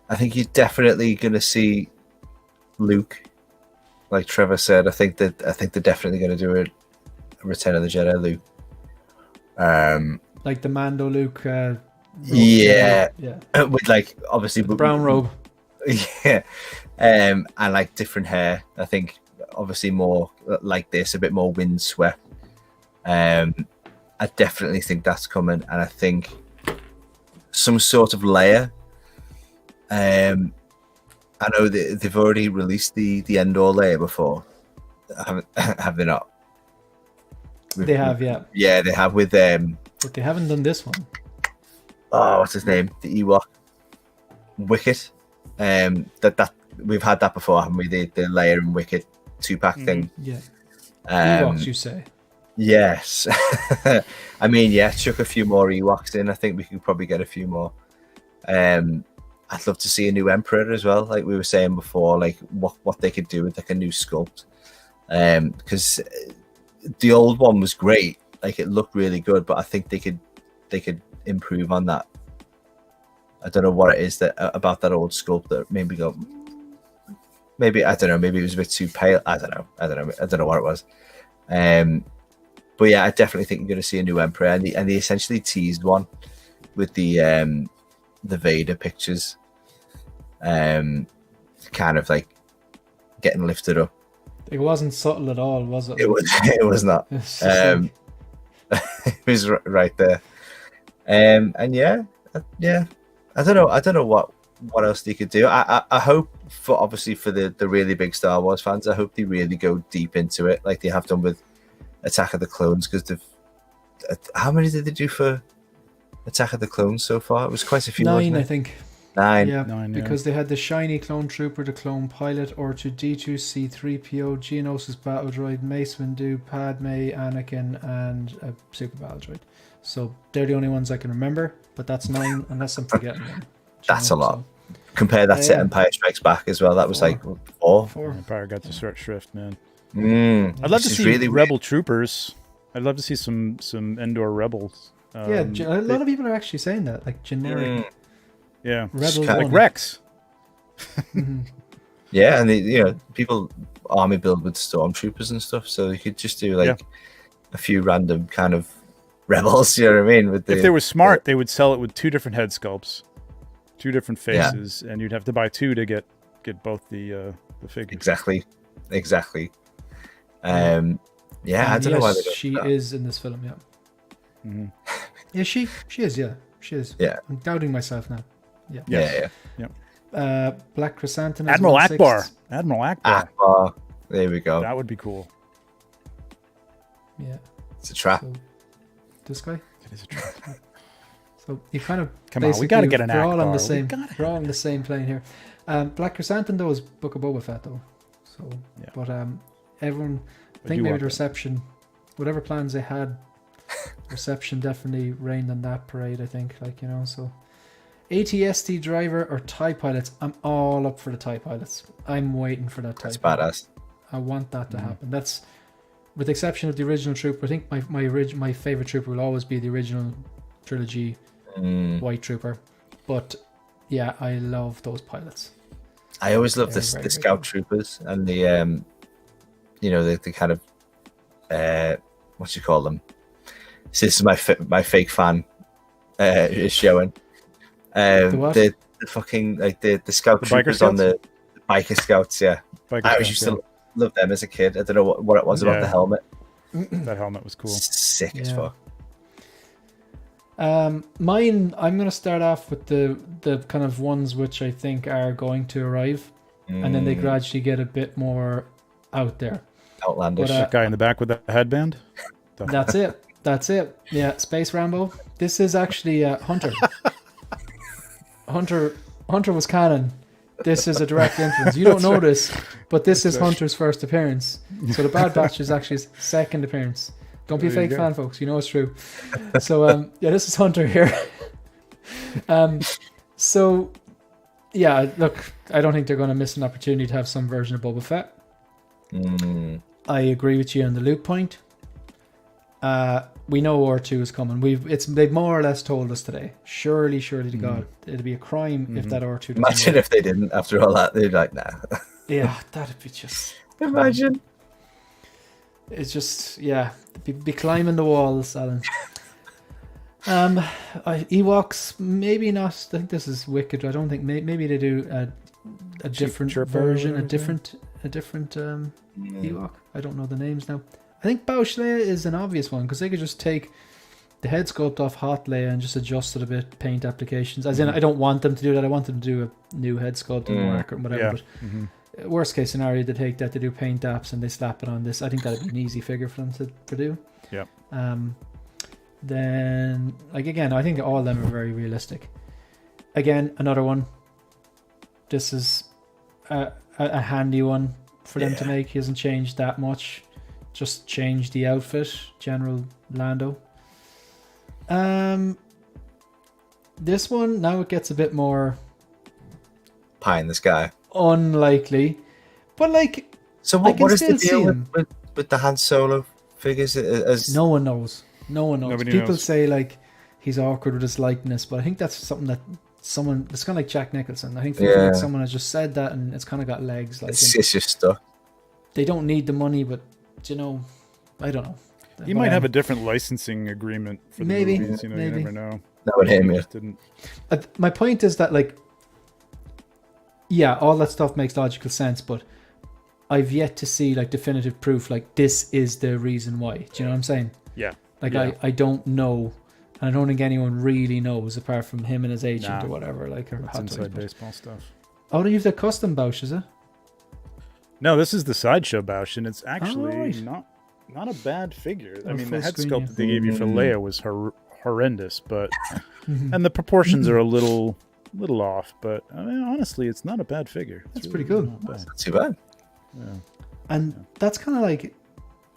I think you're definitely going to see Luke. Like Trevor said, I think they're definitely going to do a Return of the Jedi Luke. Like the Mando Luke. Yeah. With obviously the brown robe. Yeah, and different hair. I think obviously more like this, a bit more windswept. I definitely think that's coming, and I think some sort of Leia. I know they've already released the Endor Leia before, have they not? They have, yeah. Yeah, they have with But they haven't done this one. oh, what's his name? The Ewok Wicket. That we've had that before, haven't we? The Leia and Wicket 2-pack thing. Yeah. Um, Ewoks, you say? Yes. I mean, yeah, chuck a few more Ewoks in. I think we could probably get a few more. I'd love to see a new Emperor as well, like we were saying before, like what they could do with like a new sculpt. Because the old one was great, like it looked really good, but I think they could improve on that. I don't know what it is that about that old sculpt that made me go. Maybe I don't know. Maybe it was a bit too pale. I don't know what it was. But yeah, I definitely think you're going to see a new Emperor, and they essentially teased one with the Vader pictures, kind of like getting lifted up. It wasn't subtle at all, was it? It was not. It was right there. And yeah. I don't know what else they could do. I hope for the really big Star Wars fans, I hope they really go deep into it, like they have done with Attack of the Clones. Because how many did they do for Attack of the Clones so far? It was quite a few. 9, I think. 9. Yeah, 9, yeah. because they had the shiny clone trooper, the clone pilot, R2-D2, C-3PO, Geonosis battle droid, Mace Windu, Padme, Anakin, and a super battle droid. So they're the only ones I can remember, but that's 9 unless I'm forgetting them. That's a lot. Compare that to Empire Strikes Back as well. That was 4. Empire got to short shrift, man. I'd love to see really Rebel troopers. I'd love to see some Endor rebels. A lot of people are actually saying that, like generic. Yeah, Rebel like Rex. Yeah, and people army build with stormtroopers and stuff, so you could just do a few random kind of rebels. You know what I mean? If they were smart, they would sell it with 2 different head sculpts, 2 different faces, and you'd have to buy 2 to get both the figures. Exactly. I don't know why they don't she do that. is in this film. Yeah. Mm-hmm. Yeah, she is. Yeah, she is. Yeah. I'm doubting myself now. Yeah. Black Chrysanthemum. Admiral Akbar. Akbar. There we go. That would be cool. Yeah. It's a trap. So, this guy. It is a trap. So you kind of come on. We got to get an Akbar. We're all on the same plane here. Black Chrysanthemum though is Book of Boba Fett though. So, but everyone. I think maybe the reception, whatever plans they had, reception definitely reigned on that parade. I think, so. ATST driver or TIE pilots, I'm all up for the TIE pilots. I'm waiting for that TIE That's pilot. badass. I want that to happen. That's, with the exception of the original trooper, I think my favorite trooper will always be the original trilogy White Trooper. But yeah, I love those pilots. I always love the scout troopers and the the kind of what you call them. This is my fake fan is showing. The fucking the scout troopers on the biker scouts. Yeah, I used to love them as a kid. I don't know what it was about the helmet. That helmet was cool. Sick as fuck. Mine, I'm going to start off with the kind of ones which I think are going to arrive, and then they gradually get a bit more out there. Outlandish. That guy in the back with the headband. That's it. Yeah, Space Rambo. This is actually Hunter. Hunter was canon. This is a direct influence. You don't know this, but this is Hunter's first appearance. So the Bad Batch is actually his second appearance. Don't be a fake fan, folks. You know it's true. So this is Hunter here. So yeah, look, I don't think they're going to miss an opportunity to have some version of Boba Fett. I agree with you on the Luke point. We know R2 is coming. They've more or less told us today. Surely to God, it'd be a crime if that R2. Imagine if they didn't. After all that, they'd be like, nah. Yeah, that'd be just. Imagine. It's just be climbing the walls, Alan. Ewoks, maybe not. I think this is wicked. I don't think maybe they do a different version, a different Ewok. I don't know the names now. I think Bausch Leia is an obvious one because they could just take the head sculpt off Hot Leia and just adjust it a bit, paint applications. As in, I don't want them to do that. I want them to do a new head sculpt and more accurate and whatever. Yeah. But worst case scenario, they take that, they do paint apps and they slap it on this. I think that'd be an easy figure for them to do. Yep. Then, like, again, I think all of them are very realistic. Again, another one. This is a handy one for them to make. He hasn't changed that much. Just changed the outfit, General Lando. This one, now it gets a bit more pie in the sky. Unlikely. But, like, so what is the deal with the Han Solo figures? No one knows. No one knows. Nobody People knows. say, like, he's awkward with his likeness, but I think that's something that someone, it's kind of like Jack Nicholson. I think like someone has just said that and it's kind of got legs. Like, it's just stuck. They don't need the money, but, you know, I don't know. He might have a different licensing agreement for the movies. You know, you never know. That would hit me. My point is that, like, yeah, all that stuff makes logical sense, but I've yet to see, like, definitive proof, like, this is the reason why. Do you know what I'm saying? Yeah. Like, I don't know. And I don't think anyone really knows apart from him and his agent or whatever. Like, or that's inside baseball stuff. Oh, they use the custom Bausch, is it? No, this is the sideshow Bausch, and it's actually not a bad figure. I mean, the head sculpt that they gave you for Leia was horrendous, but and the proportions are a little off. But I mean, honestly, it's not a bad figure. That's really pretty cool. That's not too bad. Yeah. And that's kind of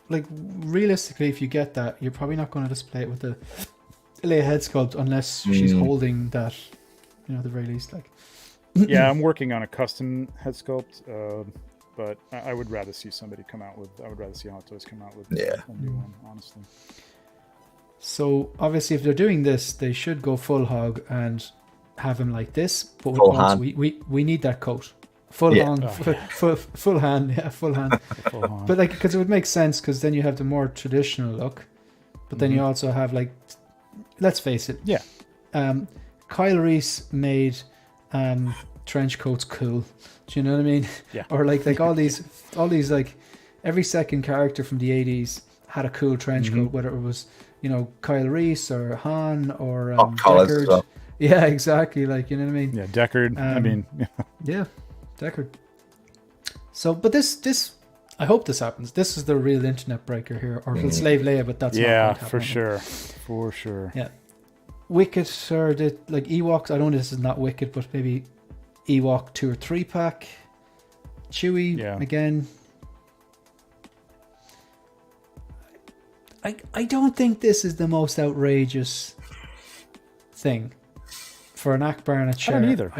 like realistically, if you get that, you're probably not going to display it with the Leia head sculpt unless she's holding that, you know, at the very least. Like, yeah, I'm working on a custom head sculpt, but I would rather see somebody come out with. I would rather see Hot Toys come out with a new one, honestly. So obviously, if they're doing this, they should go full hog and have him like this. But with full bots, hand. we need that coat. Full hand, full hand, yeah, full hand. But like, because it would make sense, because then you have the more traditional look, but then you also have, like, let's face it, Kyle Reese made trench coats cool. Do you know what I mean? Yeah. Or like all these like every second character from the 80s had a cool trench coat, whether it was, you know, Kyle Reese or Han or collars as well. Yeah, exactly. Like, you know what I mean? Yeah, Deckard. I mean, yeah, Deckard. So, but this, I hope this happens. This is the real internet breaker here, or he'll slave Leia, but that's not going to happen. For sure. Yeah, Wicket or the like Ewoks. I don't know. This is not Wicket, but maybe Ewok 2 or 3 pack. Chewie again. I don't think this is the most outrageous thing for an Akbar and a chair. I don't either.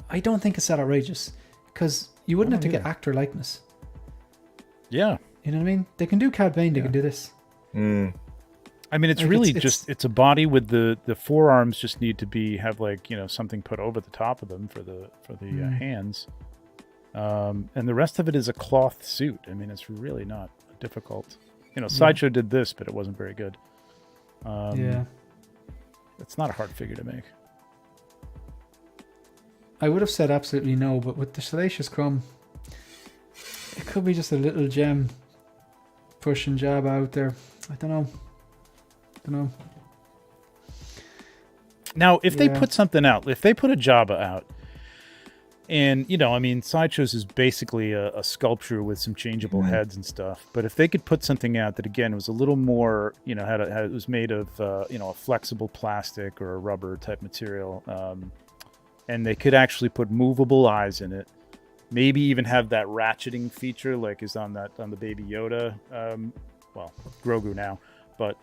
I don't think it's that outrageous, because you wouldn't have to get actor likeness. Yeah. You know what I mean? They can do Cad Bane, they can do this. I mean, it's like really it's a body with the forearms just need to have, like, you know, something put over the top of them for the hands. And the rest of it is a cloth suit. I mean, it's really not difficult. You know, Sideshow did this, but it wasn't very good. It's not a hard figure to make. I would have said absolutely no, but with the Salacious Crumb, it could be just a little gem push and jab out there. I don't know. Now, if they put something out, if they put a Jabba out, and, you know, I mean, Sideshows is basically a sculpture with some changeable heads and stuff. But if they could put something out that, again, was a little more, you know, it was made of, you know, a flexible plastic or a rubber type material, and they could actually put movable eyes in it, maybe even have that ratcheting feature like is on the Baby Yoda, well, Grogu now, but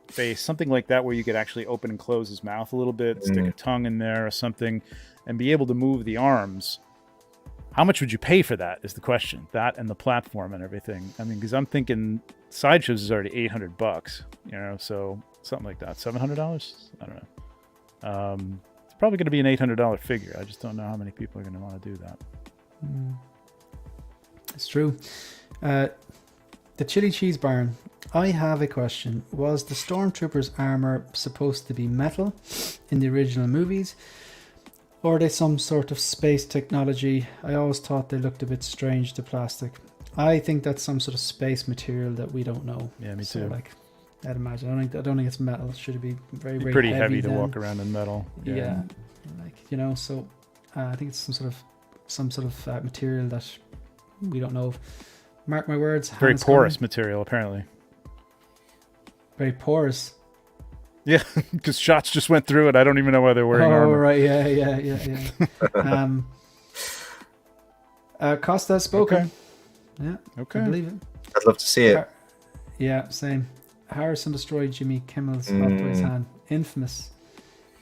face, something like that, where you could actually open and close his mouth a little bit, stick a tongue in there or something, and be able to move the arms. How much would you pay for that is the question. That and the platform and everything. I mean, because I'm thinking Sideshows is already $800, you know, so something like that. $700? I don't know. It's probably going to be an $800 figure. I just don't know how many people are going to want to do that. It's true. The Chili Cheese Barn. I have a question. Was the Stormtrooper's armor supposed to be metal in the original movies? Or are they some sort of space technology? I always thought they looked a bit strange to plastic. I think that's some sort of space material that we don't know. Yeah, me so, too. Like, I'd imagine. I don't think it's metal. Should it be very, very pretty heavy to then? walk around in metal? Yeah. Like, you know. So I think it's some sort of material that we don't know of. Mark my words. Very porous material, apparently. very porous. Yeah, because shots just went through it. I don't even know why they're wearing armor. Right, yeah. Costa has spoken. Okay. Yeah, Okay. I believe it. I'd love to see it. Yeah, same. Harrison destroyed Jimmy Kimmel's Hot Toys hand. Infamous.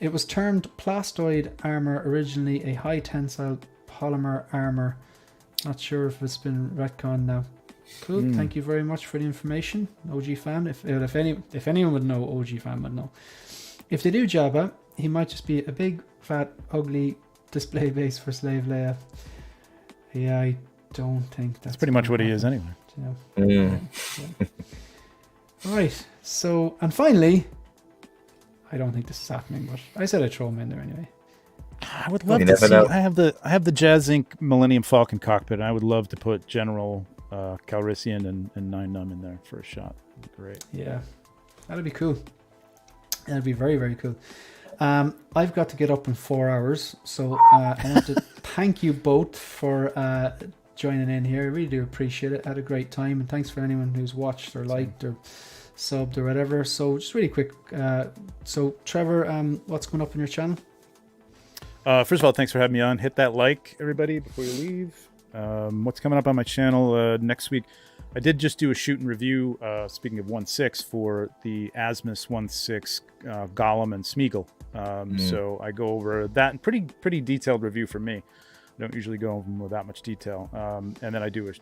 It was termed plastoid armor, originally a high tensile polymer armor. Not sure if it's been retconned now. Cool. Thank you very much for the information, OG fan. If anyone would know, OG fan would know. If they do Jabba, he might just be a big, fat, ugly display base for Slave Leia. Yeah, I don't think that's pretty much what he is anyway. Yeah. Right. So, and finally, I don't think this is happening, but I said I'd throw him in there anyway. I would love to see. I have the Jazz Inc. Millennium Falcon cockpit, and I would love to put General Calrissian and Nine Numb in there for a shot. That'd be great. Yeah, that'd be cool. That'd be very, very cool. I've got to get up in 4 hours, so I want to thank you both for joining in here. I really do appreciate it. I had a great time, and thanks for anyone who's watched or liked or subbed or whatever. So just really quick. So Trevor, what's coming up on your channel? First of all, thanks for having me on. Hit that like, everybody, before you leave. What's coming up on my channel next week? I did just do a shoot and review, speaking of 1.6, for the Asmus 1.6 Gollum and Smeagol. So I go over that, pretty detailed review for me. I don't usually go with that much detail. And then I do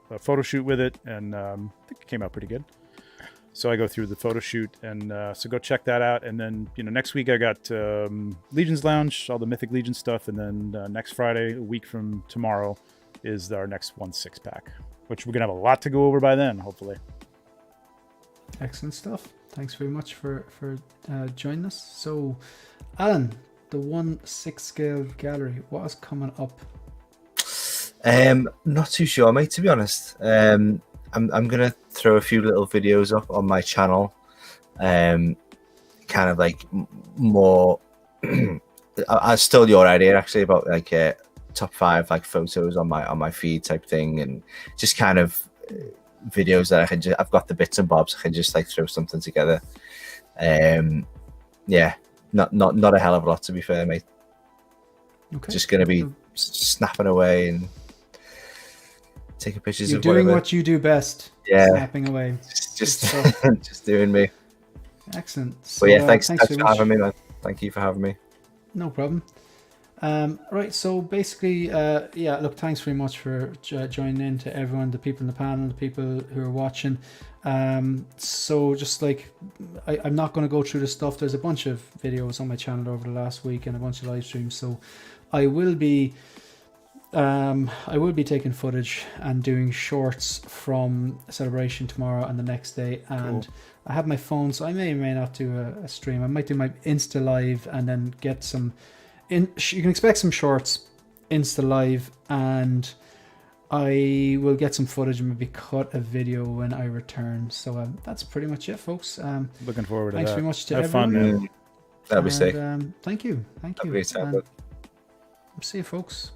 a photo shoot with it, and I think it came out pretty good. So I go through the photo shoot, and so go check that out. And then, next week I got Legion's Lounge, all the Mythic Legion stuff. And then next Friday, a week from tomorrow, is our next 1.6 pack, which we're going to have a lot to go over by then, hopefully. Excellent stuff. Thanks very much for joining us. So, Alan, the 1/6 scale gallery, what is coming up? Not too sure, mate, to be honest. I'm gonna throw a few little videos up on my channel, kind of like more. I stole your idea actually about like top 5 like photos on my feed type thing, and just kind of videos that I can I've got the bits and bobs. I can just like throw something together. Yeah, not a hell of a lot, to be fair, mate. Okay. Just gonna be snapping away and taking pictures. You're of doing whatever. what you do best. Yeah, snapping away. Just doing me. Excellent. So, yeah, thanks for much. having me, man. Thank you for having me. No problem. Right, so basically, yeah, look, thanks very much for joining in, to everyone, the people in the panel, the people who are watching. So just like, I'm not going to go through the stuff. There's a bunch of videos on my channel over the last week and a bunch of live streams. So I will be taking footage and doing shorts from Celebration tomorrow and the next day. And cool. I have my phone, so I may or may not do a stream. I might do my Insta Live and then get some... you can expect some shorts, Insta Live, and I will get some footage and maybe cut a video when I return. So that's pretty much it, folks. Looking forward to that. Thanks very much to Have everyone. fun, man. That'll be sick. Thank you. That'll be sick. See you, folks.